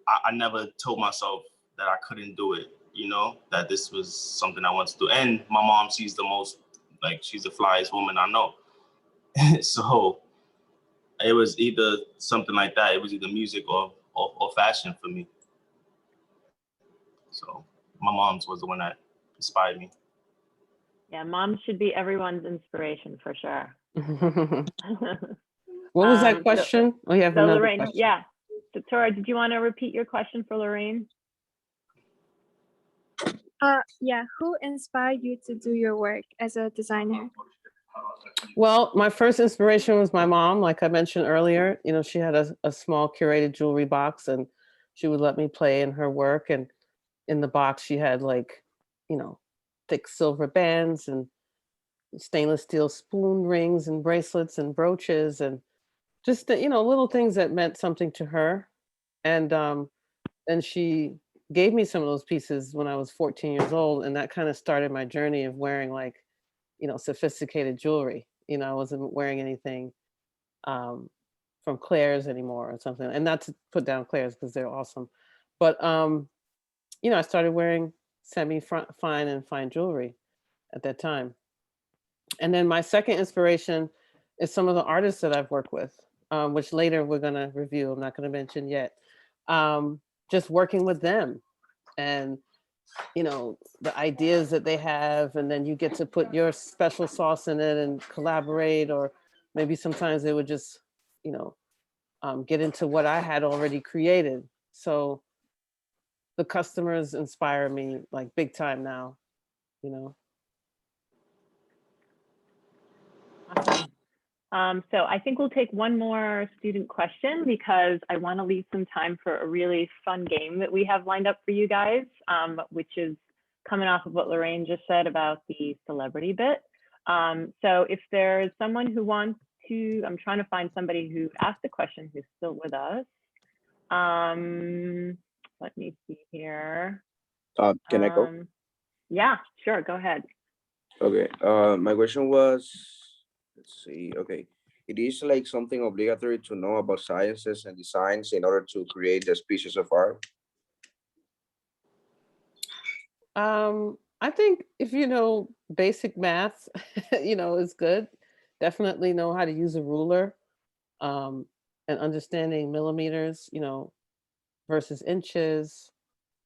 I never told myself that I couldn't do it, you know, that this was something I wanted to do. And my mom, she's the most, like, she's the flyest woman I know. So it was either something like that. It was either music or fashion for me. So my mom's was the one that inspired me. Yeah, mom should be everyone's inspiration for sure. What was that question? So, oh, you have so another Lorraine, question. yeah. Satora, did you want to repeat your question for Lorraine? Yeah. Who inspired you to do your work as a designer? Well, my first inspiration was my mom. Like I mentioned earlier, you know, she had a small curated jewelry box, and she would let me play in her work. And in the box, she had like, you know, thick silver bands and stainless steel spoon rings and bracelets and brooches, and just the, you know, little things that meant something to her. And she gave me some of those pieces when I was 14 years old, and that kind of started my journey of wearing like, you know, sophisticated jewelry. You know, I wasn't wearing anything from Claire's anymore or something. And not to put down Claire's because they're awesome, but you know, I started wearing fine and fine jewelry at that time. And then my second inspiration is some of the artists that I've worked with, which later we're going to review. I'm not going to mention yet. Just working with them, and you know, the ideas that they have, and then you get to put your special sauce in it and collaborate, or maybe sometimes they would just, you know, get into what I had already created. So the customers inspire me like big time now, you know. Awesome. So I think we'll take one more student question because I want to leave some time for a really fun game that we have lined up for you guys, which is coming off of what Lorraine just said about the celebrity bit. So if there's someone who wants to, I'm trying to find somebody who asked the question who's still with us. Let me see here. Can I go? Yeah, sure, go ahead. Okay. My question was, let's see. Okay. It is like something obligatory to know about sciences and designs in order to create these pieces of art. I think if you know basic math, is good. Definitely know how to use a ruler, um, and understanding millimeters, versus inches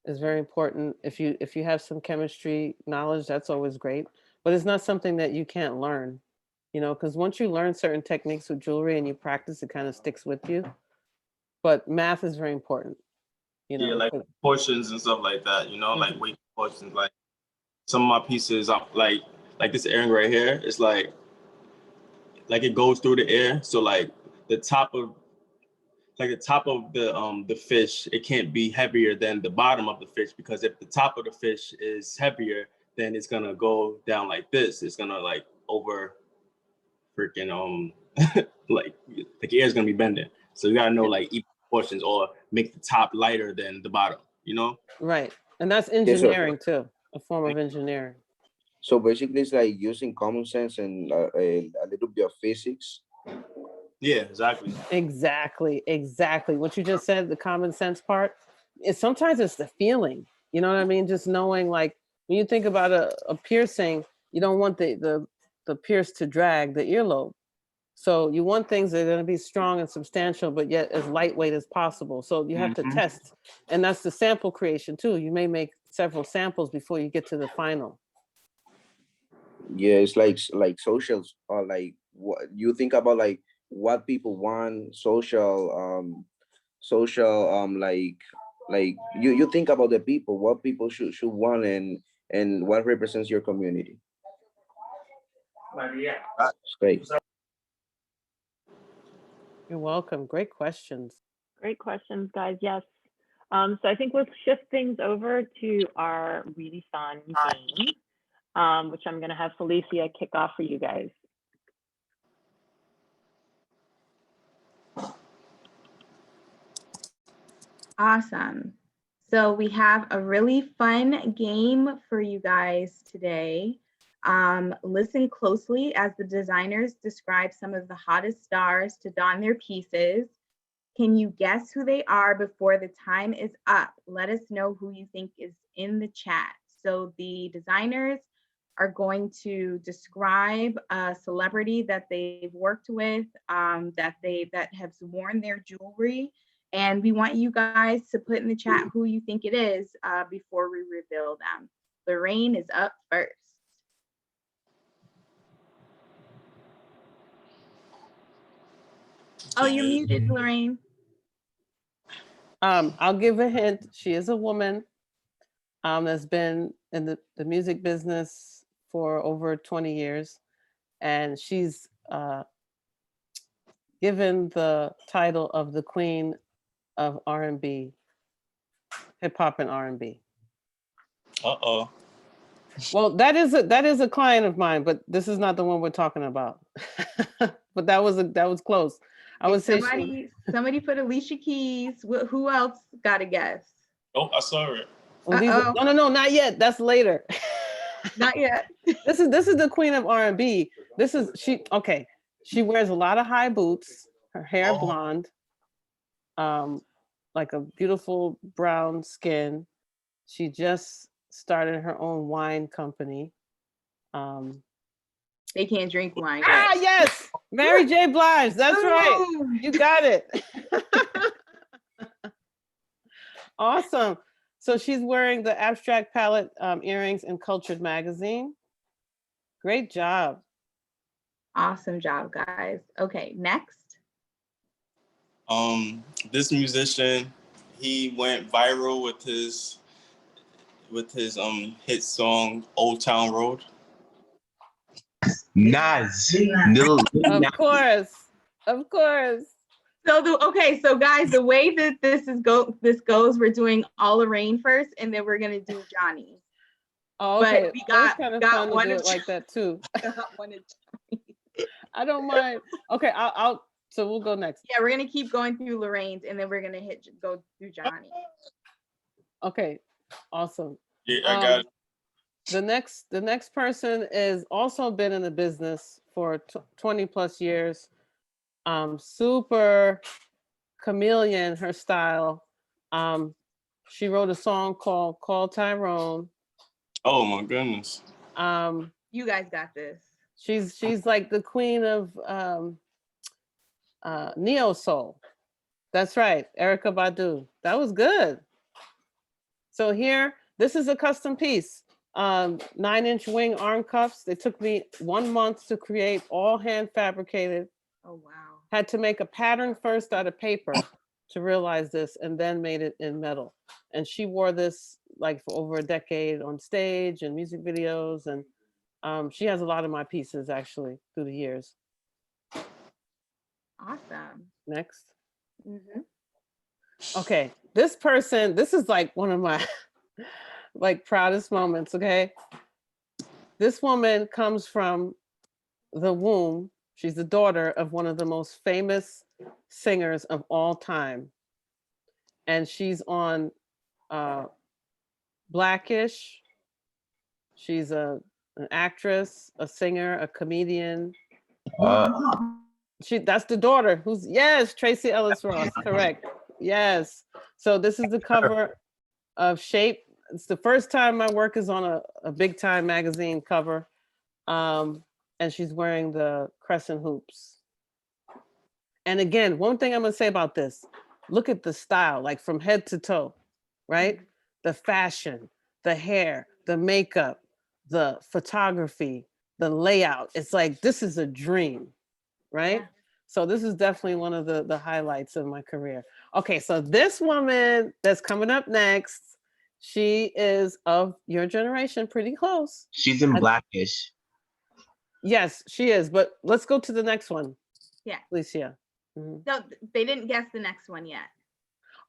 is very important. If you have some chemistry knowledge, that's always great. But it's not something that you can't learn, because once you learn certain techniques with jewelry and you practice, it kind of sticks with you. But math is very important, Yeah, like portions and stuff like that, like weight portions. Like some of my pieces, like this earring right here, it's like it goes through the air. So the top of the top of the fish, it can't be heavier than the bottom of the fish, because if the top of the fish is heavier, then it's gonna go down like this. It's gonna like over freaking like the air is gonna be bending. So you gotta know like equal portions, or make the top lighter than the bottom, Right. And that's Yes, sir. engineering too, a form of engineering. So basically, it's like using common sense and a little bit of physics. Yeah, exactly. Exactly. What you just said, the common sense part, is sometimes it's the feeling. You know what I mean? Just knowing, like, when you think about a piercing, you don't want the pierce to drag the earlobe. So you want things that are going to be strong and substantial, but yet as lightweight as possible. So you have to test. And that's the sample creation too. You may make several samples before you get to the final. Yeah, it's like socials, or like what you think about, like what people want, social, like you think about the people, what people should want, and what represents your community. Great. You're welcome. Great questions. Great questions, guys. Yes. So I think we'll shift things over to our really fun game, which I'm going to have Felicia kick off for you guys. Awesome. So we have a really fun game for you guys today. Listen closely as the designers describe some of the hottest stars to don their pieces. Can you guess who they are before the time is up? Let us know who you think is in the chat. So the designers are going to describe a celebrity that they've worked with, that have worn their jewelry. And we want you guys to put in the chat who you think it is before we reveal them. Lorraine is up first. Oh, you're muted, Lorraine. I'll give a hint. She is a woman that's been in the music business for over 20 years. And she's given the title of the Queen of R&B, hip hop and R&B. Uh-oh. Well, that is a client of mine, but this is not the one we're talking about. But that was close. I would say somebody put Alicia Keys. Who else got a guess? Oh, I saw it. Well, no, not yet. That's later. Not yet. This is the Queen of R&B. Okay. She wears a lot of high boots. Her hair blonde, like a beautiful brown skin. She just started her own wine company. They can't drink wine. Ah, yes, Mary J. Blige. That's right. You got it. Awesome. So she's wearing the Abstract Palette earrings in Cultured Magazine. Great job. Awesome job, guys. Okay, next. This musician, he went viral with his hit song Old Town Road. Nas. Of course. So guys, the way that this goes, we're doing all Lorraine first, and then we're gonna do Johnny. Oh, okay. But we got kind of got fun one to do of it like that too. one of I don't mind. Okay, so we'll go next. Yeah, we're gonna keep going through Lorraine's, and then we're gonna go through Johnny. Okay, awesome. Yeah, I got it. The next person is also been in the business for 20 plus years. Super chameleon, her style. She wrote a song called Call Tyrone. Oh my goodness. You guys got this. She's like the queen of neo soul. That's right, Erica Badu. That was good. So here, this is a custom piece. 9-inch wing arm cuffs. They took me 1 month to create, all hand fabricated. Oh, wow. Had to make a pattern first out of paper to realize this, and then made it in metal. And she wore this like for over a decade on stage and music videos. And she has a lot of my pieces actually through the years. Awesome. Next. Mm-hmm. Okay, this person, this is like one of my like proudest moments, okay? This woman comes from the womb. She's the daughter of one of the most famous singers of all time. And she's on Blackish. She's an actress, a singer, a comedian. That's the daughter who's, yes, Tracy Ellis Ross, correct. Yes. So this is the cover of Shape. It's the first time my work is on a big time magazine cover. And she's wearing the crescent hoops. And again, one thing I'm gonna say about this, look at the style, like from head to toe, right? The fashion, the hair, the makeup, the photography, the layout. It's like, this is a dream, right? Yeah. So this is definitely one of the highlights of my career. Okay, so this woman that's coming up next, she is of your generation, pretty close. She's in Blackish. Yes, she is. But let's go to the next one. Yeah. Alicia. Mm-hmm. No, they didn't guess the next one yet.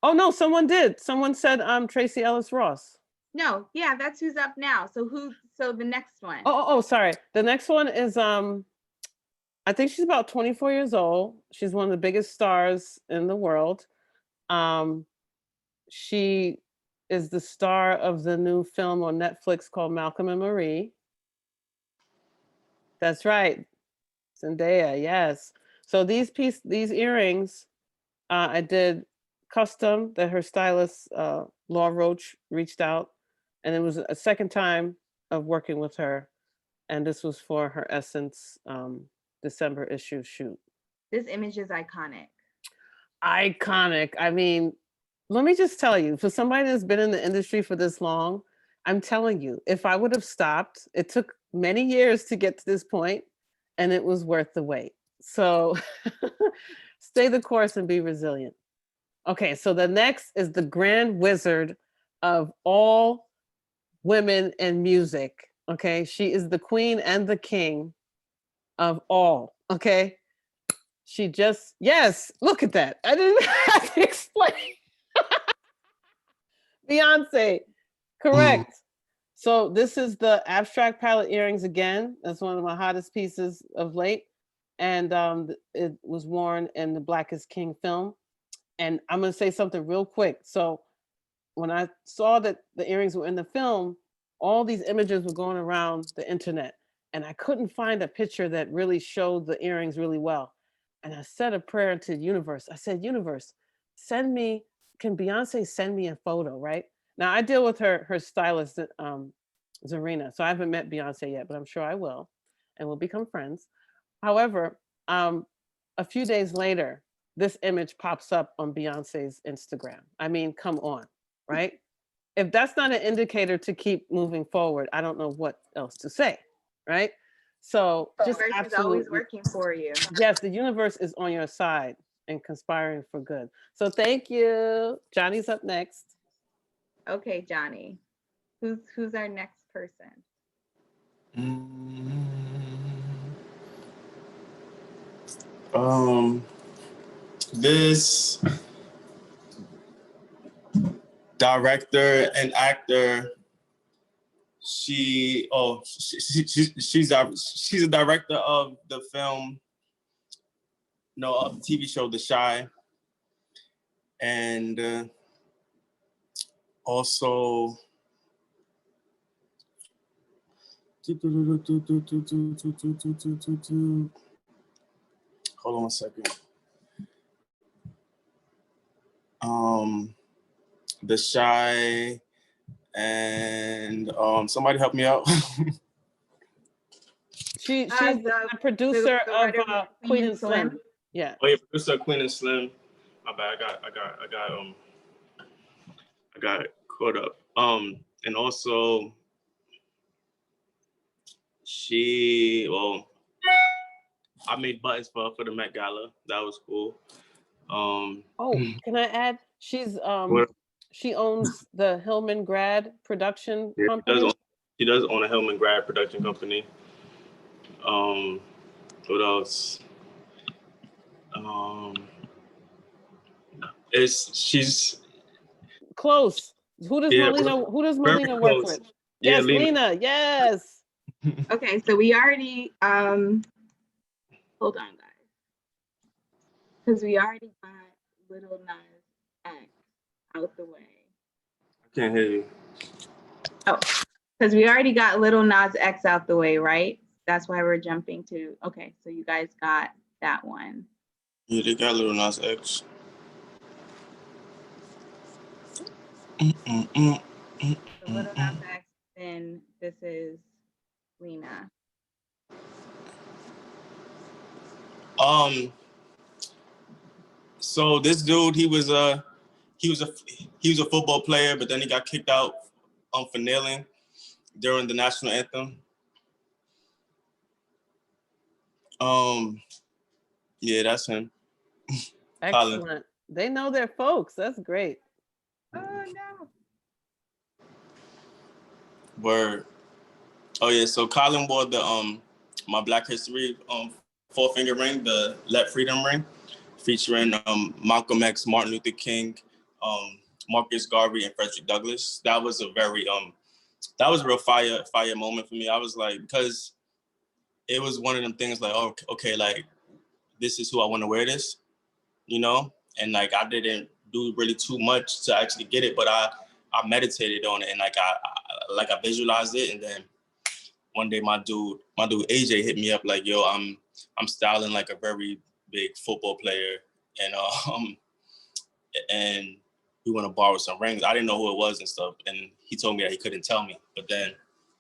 Oh no, someone did. Someone said Tracy Ellis Ross. No, yeah, that's who's up now. So the next one. Oh, sorry. The next one is I think she's about 24 years old. She's one of the biggest stars in the world. She is the star of the new film on Netflix called Malcolm and Marie. That's right. Zendaya, yes. So these earrings, I did custom that her stylist, Law Roach, reached out. And it was a second time of working with her. And this was for her Essence December issue shoot. This image is iconic. Iconic. I mean, let me just tell you, for somebody that's been in the industry for this long, I'm telling you, if I would have stopped, it took many years to get to this point, and it was worth the wait. So stay the course and be resilient. Okay, so the next is the grand wizard of all women in music. Okay, she is the queen and the king of all. Okay, she just, yes, look at that. I didn't have to explain. Beyonce, correct. So this is the abstract palette earrings again. That's one of my hottest pieces of late. And it was worn in the Black is King film. And I'm gonna say something real quick. So when I saw that the earrings were in the film, all these images were going around the internet. And I couldn't find a picture that really showed the earrings really well. And I said a prayer to the universe. I said, universe, can Beyonce send me a photo, right? Now I deal with her stylist, Zarina. So I haven't met Beyonce yet, but I'm sure I will, and we'll become friends. However, a few days later, this image pops up on Beyonce's Instagram. I mean, come on, right? If that's not an indicator to keep moving forward, I don't know what else to say, right? So just the universe is always working for you. Yes, the universe is on your side and conspiring for good. So thank you. Johnny's up next. Okay, Johnny. Who's our next person? This director and actor, she's a director of the film, of the TV show The Chi, and also hold on a second. The Chi, And somebody help me out. She's the the producer of writer of Queen and Slim. Yeah. Oh yeah, producer Queen and Slim. My bad. I got caught up. And also I made buttons for the Met Gala. That was cool. Oh, can I add? She's what, she owns the Hillman Grad production yeah, company. she does own a Hillman Grad production company. What else? She's Close. Who does yeah, Melina work close. with? Yeah, Yes, Lena. Yes. Okay, so we already hold on, guys, because we already got Little Nas X out the way. I can't hear you. Oh, because we already got Little Nas X out the way, right? That's why we're jumping to. Okay, so you guys got that one. Yeah, they got Lil Nas X. So Little Nas X, then this is Lena. So this dude, he was a football player, but then he got kicked out for kneeling during the national anthem. Yeah, that's him. Excellent. Colin. They know their folks. That's great. Oh no. Word. Oh yeah, so Colin wore the my Black History 4-finger ring, the Let Freedom ring, featuring Malcolm X, Martin Luther King, Marcus Garvey, and Frederick Douglass. That was a very that was a real fire moment for me. I was like, because it was one of them things like, oh, okay, like this is who I want to wear this, you know? And like I didn't do really too much to actually get it, but I meditated on it, and like I visualized it. And then one day my dude AJ hit me up like, yo, I'm styling like a very big football player, and we want to borrow some rings. I didn't know who it was and stuff, and he told me that he couldn't tell me, but then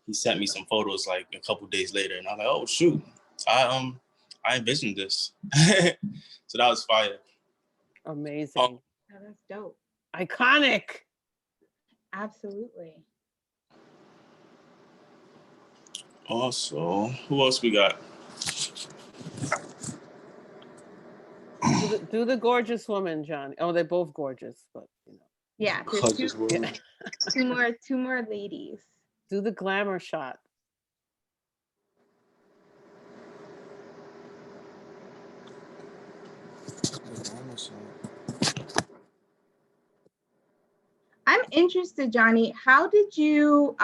he sent me some photos like a couple days later, and I was like, oh shoot, I envisioned this. So that was fire. Amazing. Oh, that's dope. Iconic. Absolutely. Also, who else we got? Do the gorgeous woman, Johnny. Oh, they're both gorgeous, but you know. Yeah, there's two more ladies. Do the glamour shot. I'm interested, Johnny. How did you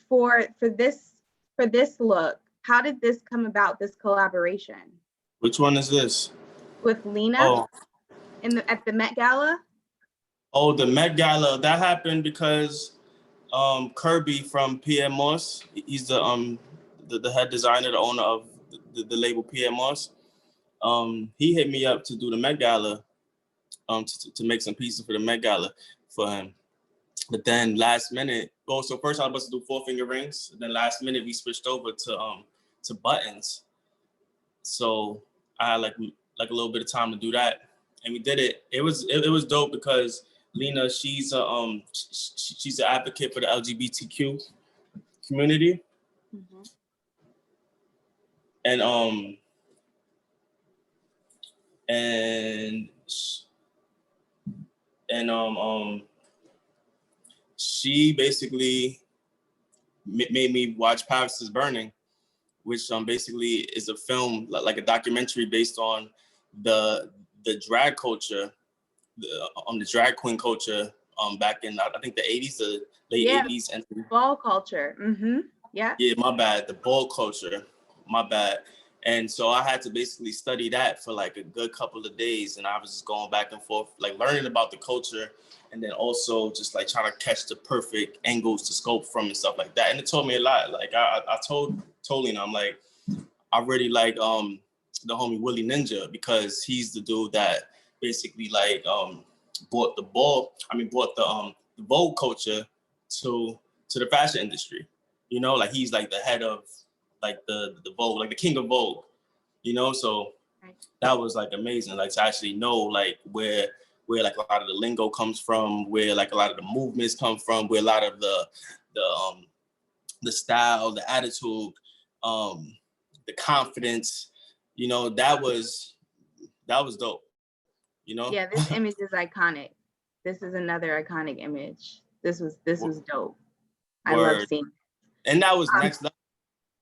for this look? How did this come about? This collaboration Which one is this? with Lena at the Met Gala. Oh, the Met Gala. That happened because Kirby from PM Moss, he's the head designer, the owner of the label PM Moss. He hit me up to do the Met Gala, to make some pieces for the Met Gala for him. But then last minute, so first I was supposed to do 4-finger rings. Then last minute we switched over to buttons. So I had like a little bit of time to do that, and we did it. It was dope because Lena, she's an advocate for the LGBTQ community, and she basically made me watch Paris is Burning, which basically is a film, like a documentary based on the drag culture, the drag queen culture back in, I think, the 80s, the late 80s. And ball culture. Yeah. Yeah, my bad. The ball culture, my bad. And so I had to basically study that for like a good couple of days. And I was just going back and forth, like learning about the culture, and then also just like trying to catch the perfect angles to scope from and stuff like that. And it taught me a lot. Like I told Lena, I'm like, I really like the homie Willie Ninja, because he's the dude that basically like brought the Vogue culture to to the fashion industry. You know, like he's like the head of like the Vogue, like the king of Vogue. You know, so that was like amazing, like to actually know like where like a lot of the lingo comes from, where like a lot of the movements come from, where a lot of the style, the attitude, the confidence, you know, that was dope, you know? Yeah, this image is iconic. This is another iconic image. This was dope. I love seeing it. And that was next level,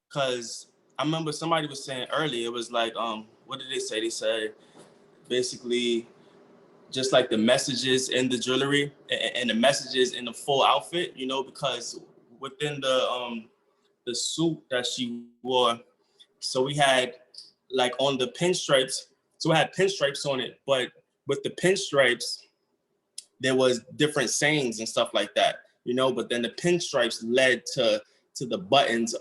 because I remember somebody was saying earlier, it was like, what did they say? They said basically just like the messages in the jewelry and the messages in the full outfit, you know, because within the suit that she wore, so we had like on the pinstripes, so it had pinstripes on it, but with the pinstripes, there was different sayings and stuff like that, you know, but then the pinstripes led to the buttons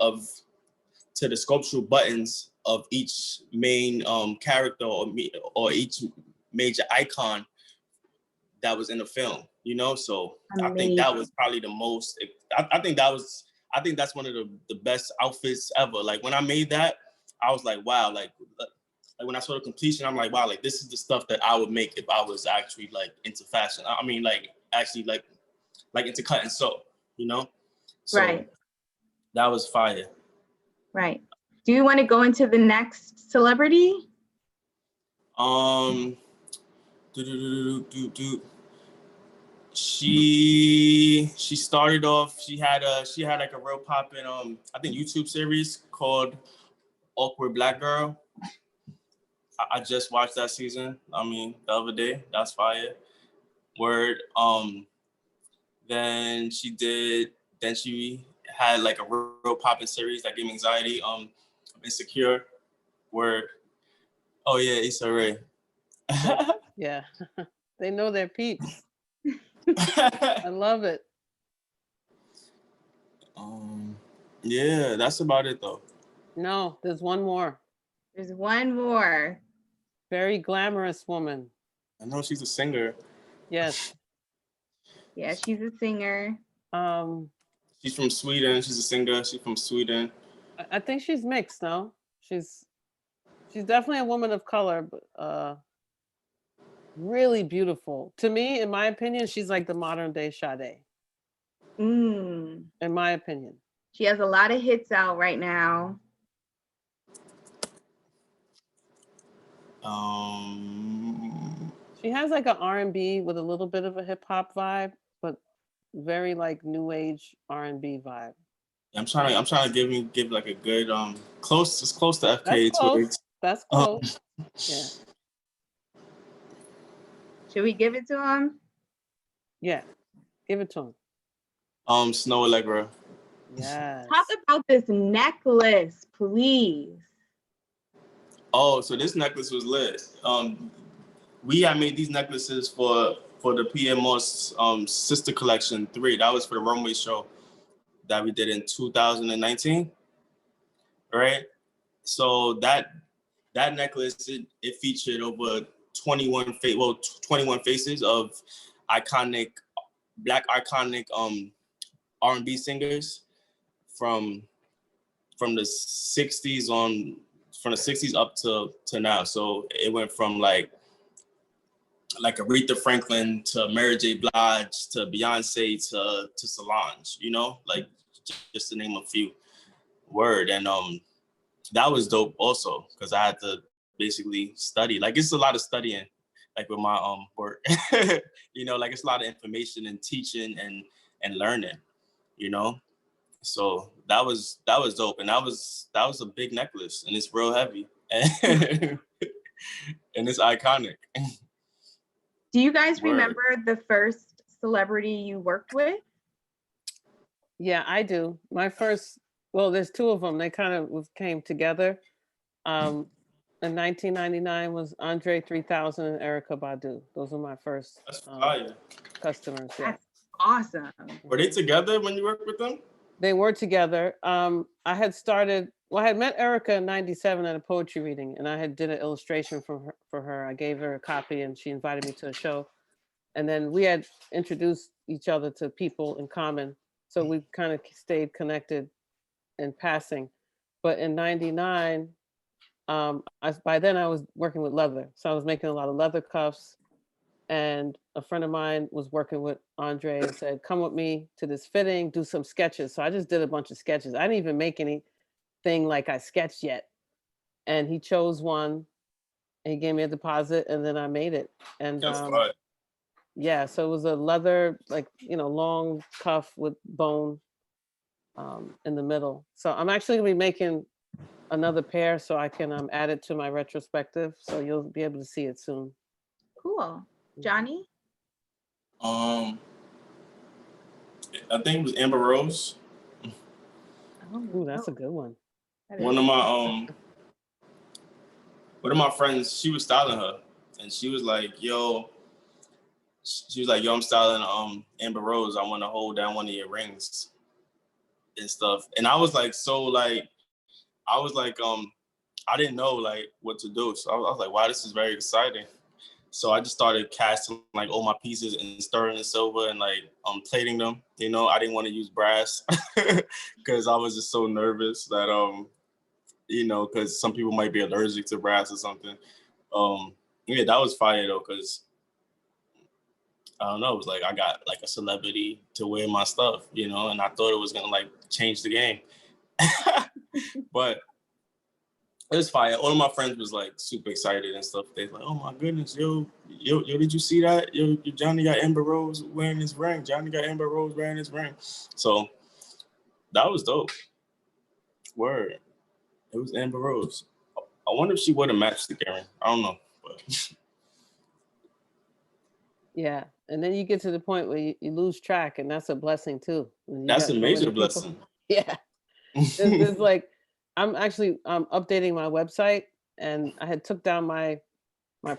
to the sculptural buttons of each main character or each major icon that was in the film, you know? So Amazing. I think that was probably the most, I think that's one of the best outfits ever. Like when I made that, I was like, wow, like when I saw the completion, I'm like, wow, like this is the stuff that I would make if I was actually like into fashion. I mean, like actually like into cut and sew, you know? So Right. That was fire. Right. Do you want to go into the next celebrity? She started off, she had like a real poppin' I think YouTube series called Awkward Black Girl. I just watched that season. I mean, the other day. That's fire. Word. Then she had like a real poppin' series that gave me anxiety. Insecure. Word. Oh yeah, Issa Rae. Yeah, they know their peeps. I love it. Yeah, that's about it though. No, there's one more. There's one more. Very glamorous woman. I know she's a singer. Yes. Yeah, she's a singer. She's from Sweden. She's a singer. She's from Sweden. I think she's mixed, no? She's definitely a woman of color, but really beautiful. To me, in my opinion, she's like the modern day Sade. In my opinion. She has a lot of hits out right now. She has like an R&B with a little bit of a hip hop vibe, but very like new age R&B vibe. I'm trying to give like a good close to FK Twigs. That's close. Yeah. Should we give it to him? Yeah, give it to him. Snow Allegra. Yes. Talk about this necklace, please. Oh, so this necklace was lit. We had made these necklaces for the PMO's sister collection 3. That was for the runway show that we did in 2019, right? So that necklace, it featured over 21 faces of black iconic R&B singers from the 60s up to now. So it went from like Aretha Franklin to Mary J. Blige to Beyonce to Solange, you know, like just to name a few. Word. And that was dope also, because I had to basically study. Like it's a lot of studying, like with my work. You know, like it's a lot of information and teaching and learning, you know. So that was dope. And that was a big necklace, and it's real heavy. And it's iconic. Do you guys remember the first celebrity you worked with? Yeah, I do. My first, well, there's 2 of them. They kind of came together. In 1999 was Andre 3000 and Erykah Badu. Those were my first customers. Yeah. That's awesome. Were they together when you worked with them? They were together. I had met Erykah in 97 at a poetry reading, and I had did an illustration for her. I gave her a copy and she invited me to a show. And then we had introduced each other to people in common. So we kind of stayed connected in passing. But in 99, by then I was working with leather. So I was making a lot of leather cuffs. And a friend of mine was working with Andre and said, come with me to this fitting, do some sketches. So I just did a bunch of sketches. I didn't even make anything like I sketched yet. And he chose one, and he gave me a deposit, and then I made it. And That's fine. yeah, so it was a leather, like, long cuff with bone in the middle. So I'm actually gonna be making another pair so I can add it to my retrospective. So you'll be able to see it soon. Cool. Johnny? I think it was Amber Rose. Ooh, that's a good one. One of my friends, she was styling her, and she was like, "Yo," I'm styling Amber Rose. I want to hold down one of your rings and stuff." And I was like, I didn't know like what to do. So I was like, "Wow, this is very exciting." So I just started casting like all my pieces and stirring the silver and like plating them. I didn't want to use brass because I was just so nervous that because some people might be allergic to brass or something. Yeah, that was fire though, because I don't know, it was like I got like a celebrity to wear my stuff, and I thought it was gonna like change the game. But it was fire. All of my friends was like super excited and stuff. They like, "Oh my goodness, yo, did you see that? Yo, Johnny got Amber Rose wearing his ring. Johnny got Amber Rose wearing his ring." So that was dope. Word. It was Amber Rose. I wonder if she would have matched the ring. I don't know. But Yeah, and then you get to the point where you lose track, and that's a blessing too. that's a major blessing. Yeah, there's like, I'm actually updating my website, and I had took down my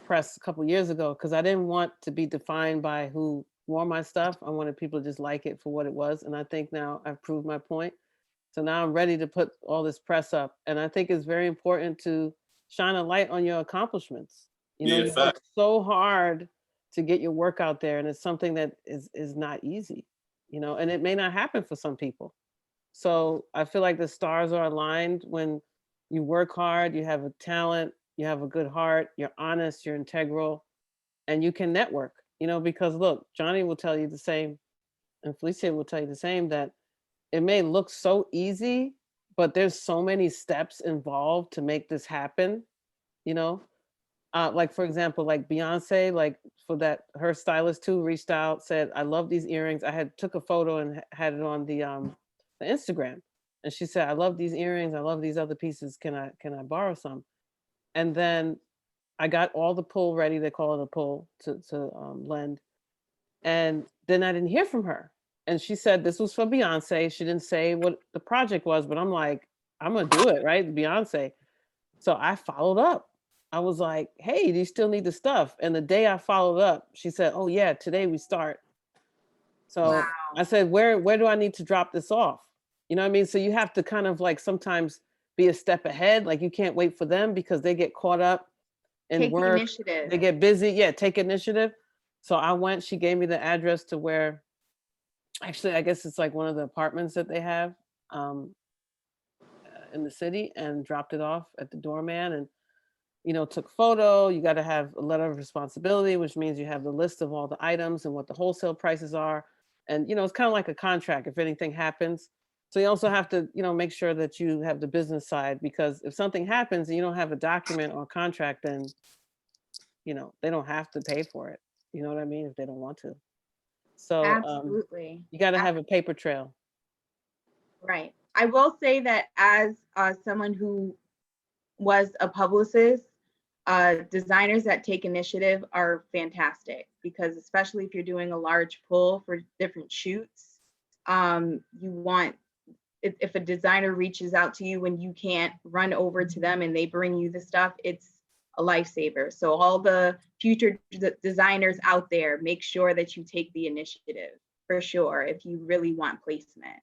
press a couple years ago because I didn't want to be defined by who wore my stuff. I wanted people to just like it for what it was, and I think now I've proved my point. So now I'm ready to put all this press up, and I think it's very important to shine a light on your accomplishments. Yeah, You work so hard to get your work out there, and it's something that is not easy, and it may not happen for some people. So I feel like the stars are aligned when you work hard, you have a talent, you have a good heart, you're honest, you're integral, and you can network, because look, Johnny will tell you the same, and Felicia will tell you the same, that it may look so easy, but there's so many steps involved to make this happen, you know? Like for example, like Beyonce, like for that, her stylist too reached out, said, "I love these earrings." I had took a photo and had it on the Instagram. And she said, "I love these earrings. I love these other pieces. Can I borrow some?" And then I got all the pull ready. They call it a pull to lend. And then I didn't hear from her. And she said this was for Beyonce. She didn't say what the project was, but I'm like, I'm gonna do it, right? Beyonce. So I followed up. I was like, "Hey, do you still need the stuff?" And the day I followed up, she said, "Oh yeah, today we start." So Wow. I said, where do I need to drop this off? You know what I mean? So you have to kind of like sometimes be a step ahead. Like you can't wait for them because they get caught up in Take the work. initiative. They get busy. Yeah, take initiative. So I went, she gave me the address to where, actually, I guess it's like one of the apartments that they have in the city, and dropped it off at the doorman, and took photo. You got to have a letter of responsibility, which means you have the list of all the items and what the wholesale prices are. And, it's kind of like a contract if anything happens. So you also have to, make sure that you have the business side, because if something happens and you don't have a document or contract, then, they don't have to pay for it. You know what I mean? If they don't want to. So Absolutely. you got to have a paper trail. Right. I will say that as someone who was a publicist, designers that take initiative are fantastic, because especially if you're doing a large pull for different shoots, you want, if a designer reaches out to you when you can't run over to them and they bring you the stuff, it's a lifesaver. So all the future designers out there, make sure that you take the initiative for sure if you really want placement.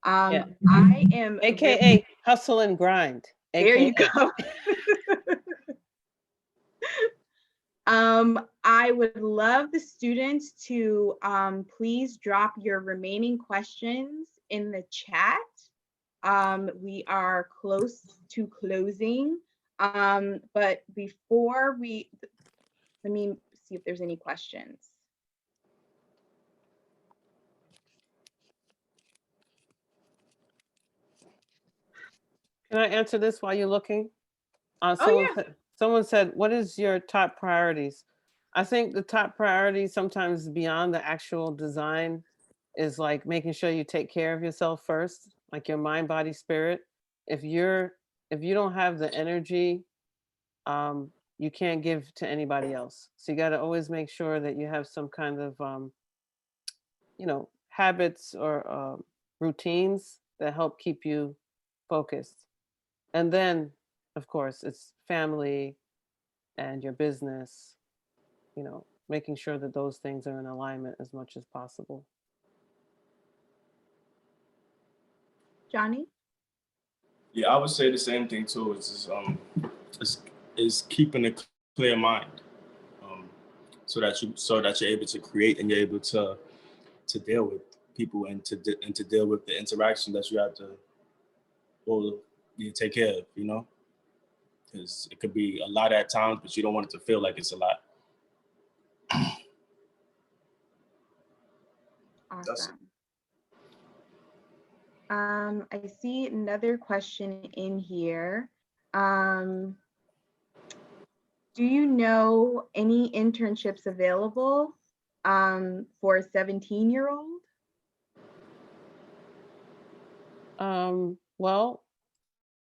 Yeah. I am AKA hustle and grind. There you go. I would love the students to please drop your remaining questions in the chat. We are close to closing, but before let me see if there's any questions. Can I answer this while you're looking? Oh, yeah. Someone said, what is your top priorities? I think the top priority sometimes beyond the actual design is like making sure you take care of yourself first, like your mind, body, spirit. If you don't have the energy, you can't give to anybody else. So you got to always make sure that you have some kind of, habits or routines that help keep you focused. And then, of course, it's family and your business, making sure that those things are in alignment as much as possible. Johnny? Yeah, I would say the same thing too. Is keeping a clear mind, so that you're able to create and you're able to deal with people and to deal with the interaction that you have to take care of. Because it could be a lot at times, but you don't want it to feel like it's a lot. Awesome. I see another question in here. Do you know any internships available for a 17-year-old? Well,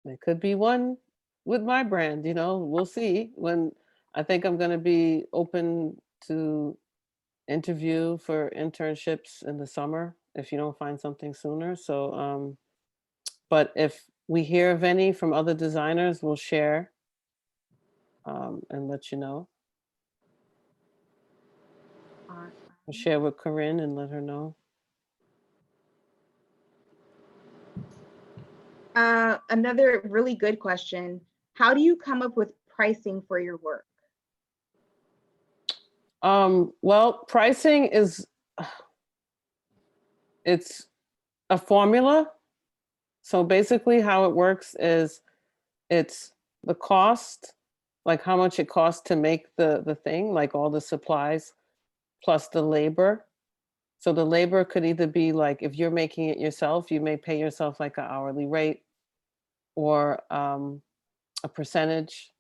there could be one with my brand, we'll see. When I think I'm going to be open to interview for internships in the summer if you don't find something sooner. So, but if we hear of any from other designers, we'll share and let you know. Awesome. We'll share with Corinne and let her know. Another really good question. How do you come up with pricing for your work? Well, pricing it's a formula. So basically how it works is it's the cost, like how much it costs to make the thing, like all the supplies, plus the labor. So the labor could either be like, if you're making it yourself, you may pay yourself like an hourly rate or a percentage,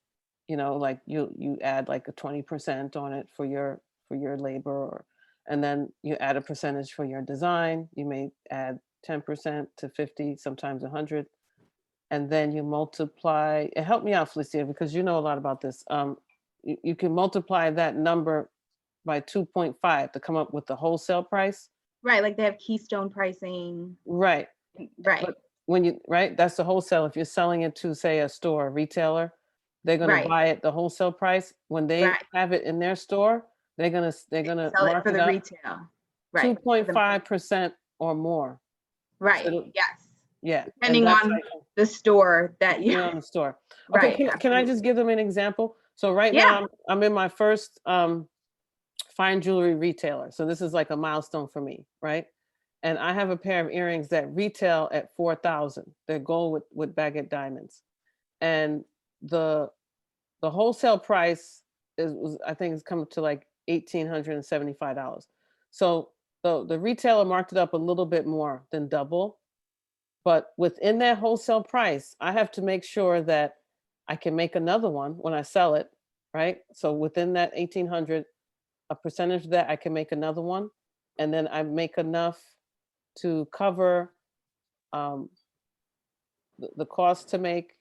like you add like a 20% on it for your labor, and then you add a percentage for your design. You may add 10% to 50, sometimes 100. And then you multiply, it helped me out, Felicia, because you know a lot about this. You can multiply that number by 2.5 to come up with the wholesale price. Right, like they have keystone pricing. Right. Right. But that's the wholesale. If you're selling it to, say, a store, a retailer, they're going to buy it the wholesale price. When they have it in their store, they're going to sell it mark for it the up retail. Right. 2.5% or more. Right. So yes. Yeah. Depending on the store that you. On the store. Okay. Right. Can I just give them an example? So right now I'm in my first fine jewelry retailer. So this is like a milestone for me, right? And I have a pair of earrings that retail at 4,000. They're gold with baguette diamonds, and the wholesale price I think it's come to like $1,875. So the retailer marked it up a little bit more than double, but within that wholesale price, I have to make sure that I can make another one when I sell it, right? So within that 1,800, a percentage of that I can make another one, and then I make enough to cover the cost to make,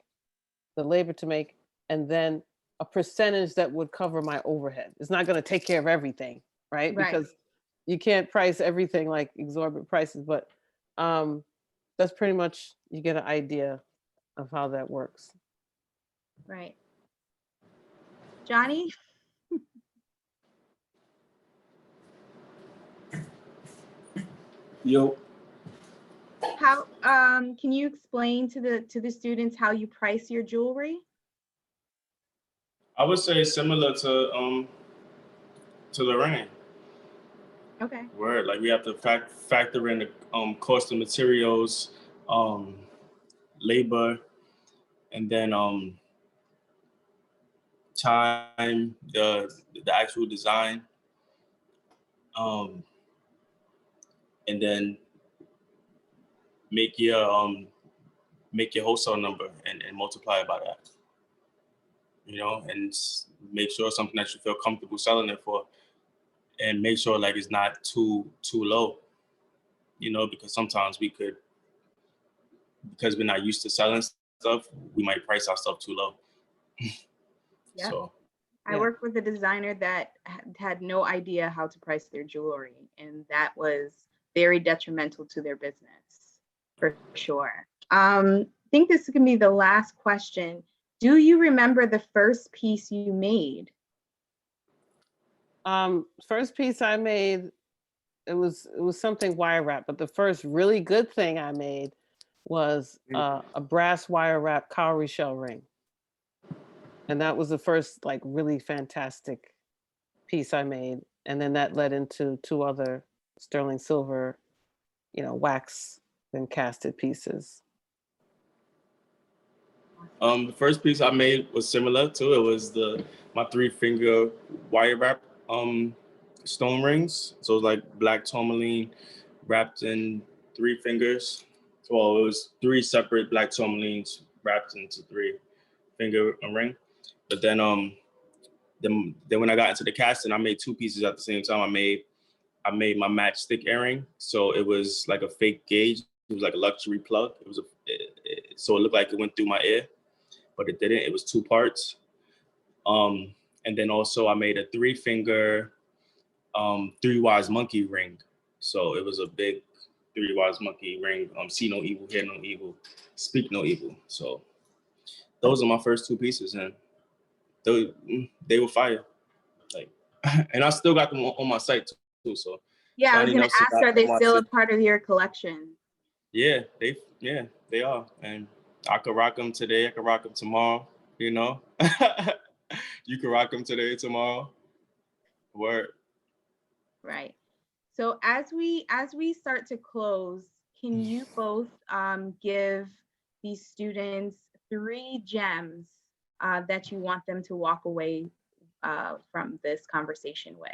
the labor to make, and then a percentage that would cover my overhead. It's not going to take care of everything, right? Because you can't price everything like exorbitant prices, but that's pretty much, you get an idea of how that works. Right. Johnny? Yo. How can you explain to the students how you price your jewelry? I would say similar to to Lorraine. Okay. Word, like we have to factor in the cost of materials, labor, and then time, the actual design, and then make your wholesale number and multiply it by that. You know, and make sure something that you feel comfortable selling it for, and make sure like it's not too low. You know, because sometimes because we're not used to selling stuff, we might price our stuff too low. Yeah. So I worked with a designer that had no idea how to price their jewelry, and that was very detrimental to their business, for sure. I think this can be the last question. Do you remember the first piece you made? First piece I made, it was something wire wrap, but the first really good thing I made was a brass wire wrap cowrie shell ring. And that was the first like really fantastic piece I made. And then that led into 2 other sterling silver, wax and casted pieces. the first piece I made was similar to it was my 3-finger wire wrap stone rings. So it was like black tourmaline wrapped in 3 fingers. Well, it was 3 separate black tourmalines wrapped into 3-finger ring. But then when I got into the casting, I made 2 pieces at the same time. I made my matchstick earring. So it was like a fake gauge. It was like a luxury plug. So it looked like it went through my ear, but it didn't. It was 2 parts. And then also I made a 3-finger 3-wise monkey ring. So it was a big 3-wise monkey ring. See no evil, hear no evil, speak no evil. So those are my first 2 pieces, and they were fire. Like, and I still got them on my site too. So Yeah, I was Johnny going to Nelson ask, are they got still a them. part of your collection? Yeah, they are, and I could rock them today. I could rock them tomorrow. You know, you can rock them today, tomorrow. Word. Right. So as we start to close, can you both give these students 3 gems that you want them to walk away from this conversation with?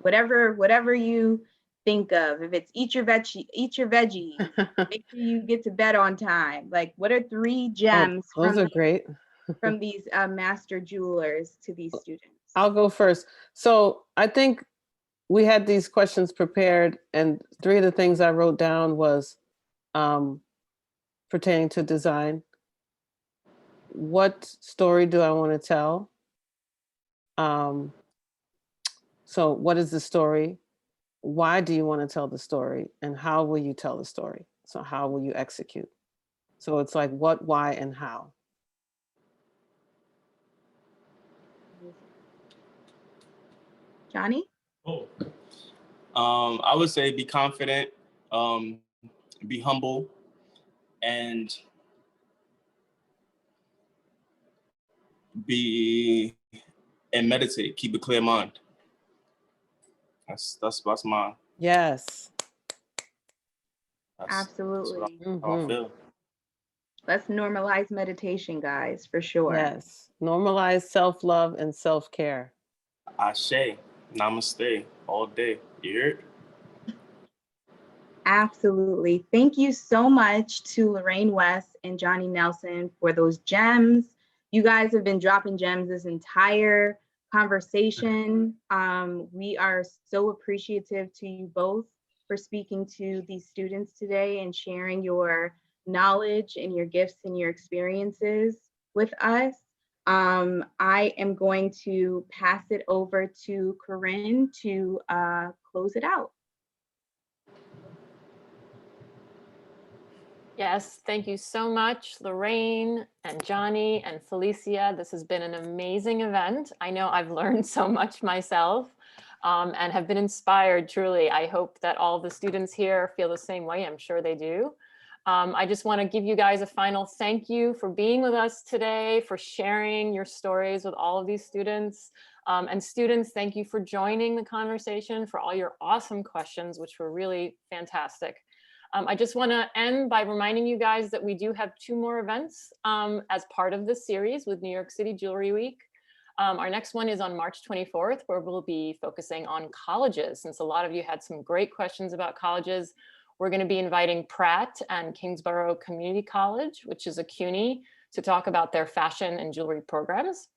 Whatever you think of. If it's eat your veggies, make sure you get to bed on time. Like, what are 3 gems those are great. from these master jewelers to these students? I'll go first. So I think we had these questions prepared, and 3 of the things I wrote down was pertaining to design. What story do I want to tell? So what is the story? Why do you want to tell the story? And how will you tell the story? So how will you execute? So it's like what, why, and how. Johnny? Oh. I would say be confident, be humble, and meditate. Keep a clear mind. That's mine. Yes. Absolutely. That's how I feel. Let's normalize meditation, guys, for sure. Yes. Normalize self-love and self-care. Ashe, namaste, all day. You hear it? Absolutely. Thank you so much to Lorraine West and Johnny Nelson for those gems. You guys have been dropping gems this entire conversation. We are so appreciative to you both for speaking to these students today and sharing your knowledge and your gifts and your experiences with us. I am going to pass it over to Corinne to close it out. Yes, thank you so much, Lorraine and Johnny and Felicia. This has been an amazing event. I know I've learned so much myself and have been inspired, truly. I hope that all the students here feel the same way. I'm sure they do. I just want to give you guys a final thank you for being with us today, for sharing your stories with all of these students. And students, thank you for joining the conversation, for all your awesome questions, which were really fantastic. I just want to end by reminding you guys that we do have 2 more events as part of this series with New York City Jewelry Week. Our next one is on March 24th, where we'll be focusing on colleges. Since a lot of you had some great questions about colleges, we're going to be inviting Pratt and Kingsborough Community College, which is a CUNY, to talk about their fashion and jewelry programs.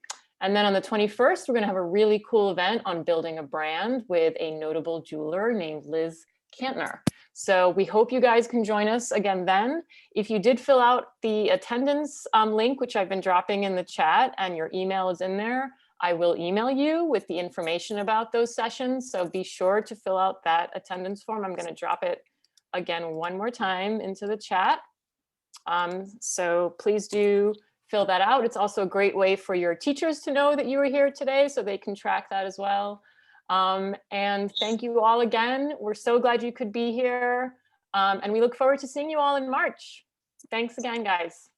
And then on the 21st, we're going to have a really cool event on building a brand with a notable jeweler named Liz Kantner. So we hope you guys can join us again then. If you did fill out the attendance link, which I've been dropping in the chat, and your email is in there, I will email you with the information about those sessions. So be sure to fill out that attendance form. I'm going to drop it again one more time into the chat. So please do fill that out. It's also a great way for your teachers to know that you were here today, so they can track that as well. And thank you all again. We're so glad you could be here. And we look forward to seeing you all in March. Thanks again, guys.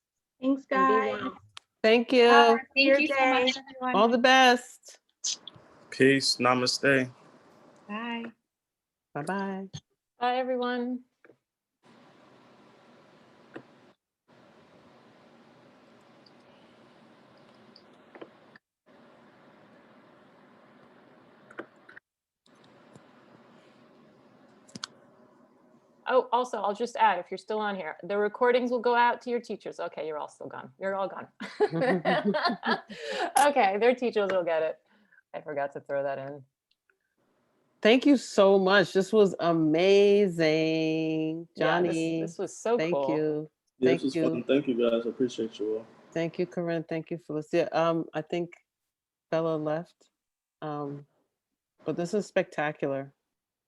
Thanks, And be guys. well. Thank you. Have a Thank great you so day. much, everyone. All the best. Peace. Namaste. Bye. Bye-bye. Bye, everyone. Oh, also, I'll just add, if you're still on here, the recordings will go out to your teachers. Okay, you're all still gone. You're all gone. Okay, their teachers will get it. I forgot to throw that in. Thank you so much. This was amazing. Yeah, Johnny, this was so thank cool. you. Yeah, Thank this was you. fun. Thank you guys. I appreciate you all. Thank you, Corinne. Thank you, Felicia. I think Bella left. But this is spectacular.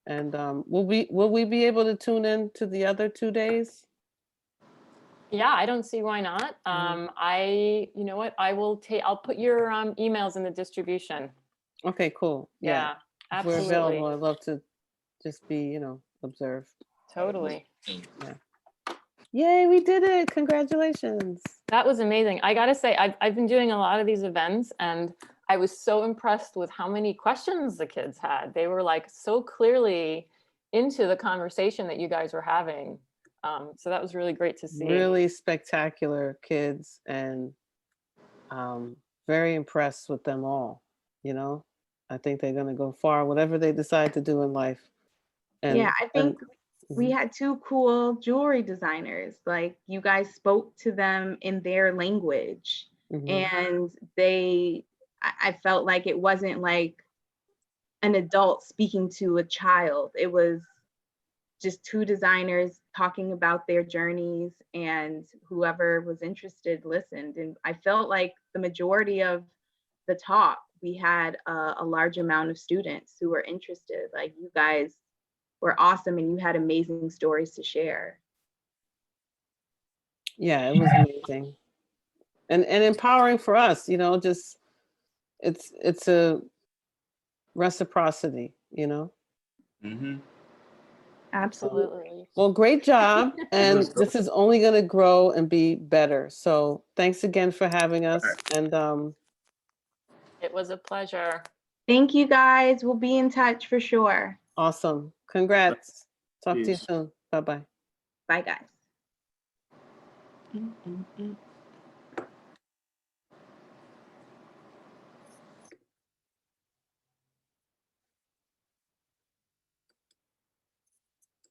And will we be able to tune in to the other 2 days? Yeah, I don't see why not. You know what? I'll put your emails in the distribution. Okay, cool. Yeah, If we're absolutely. available, I'd love to just be, observe. Totally. Yeah. Yay, we did it. Congratulations. That was amazing. I gotta say, I've been doing a lot of these events, and I was so impressed with how many questions the kids had. They were like so clearly into the conversation that you guys were having. So that was really great to see. Really spectacular kids, and very impressed with them all. I think they're going to go far, whatever they decide to do in life. And, yeah, I think we had 2 cool jewelry designers. Like, you guys spoke to them in their language, and I felt like it wasn't like an adult speaking to a child. It was just 2 designers talking about their journeys, and whoever was interested listened. And I felt like the majority of the talk, we had a large amount of students who were interested. Like, you guys were awesome, and you had amazing stories to share. Yeah, it was amazing. And empowering for us, just it's a reciprocity, Absolutely. Well, great job. And this is only going to grow and be better. So thanks again for having us. And it was a pleasure. Thank you, guys. We'll be in touch for sure. Awesome. Congrats. Talk to you Peace. soon. Bye-bye. Bye, guys.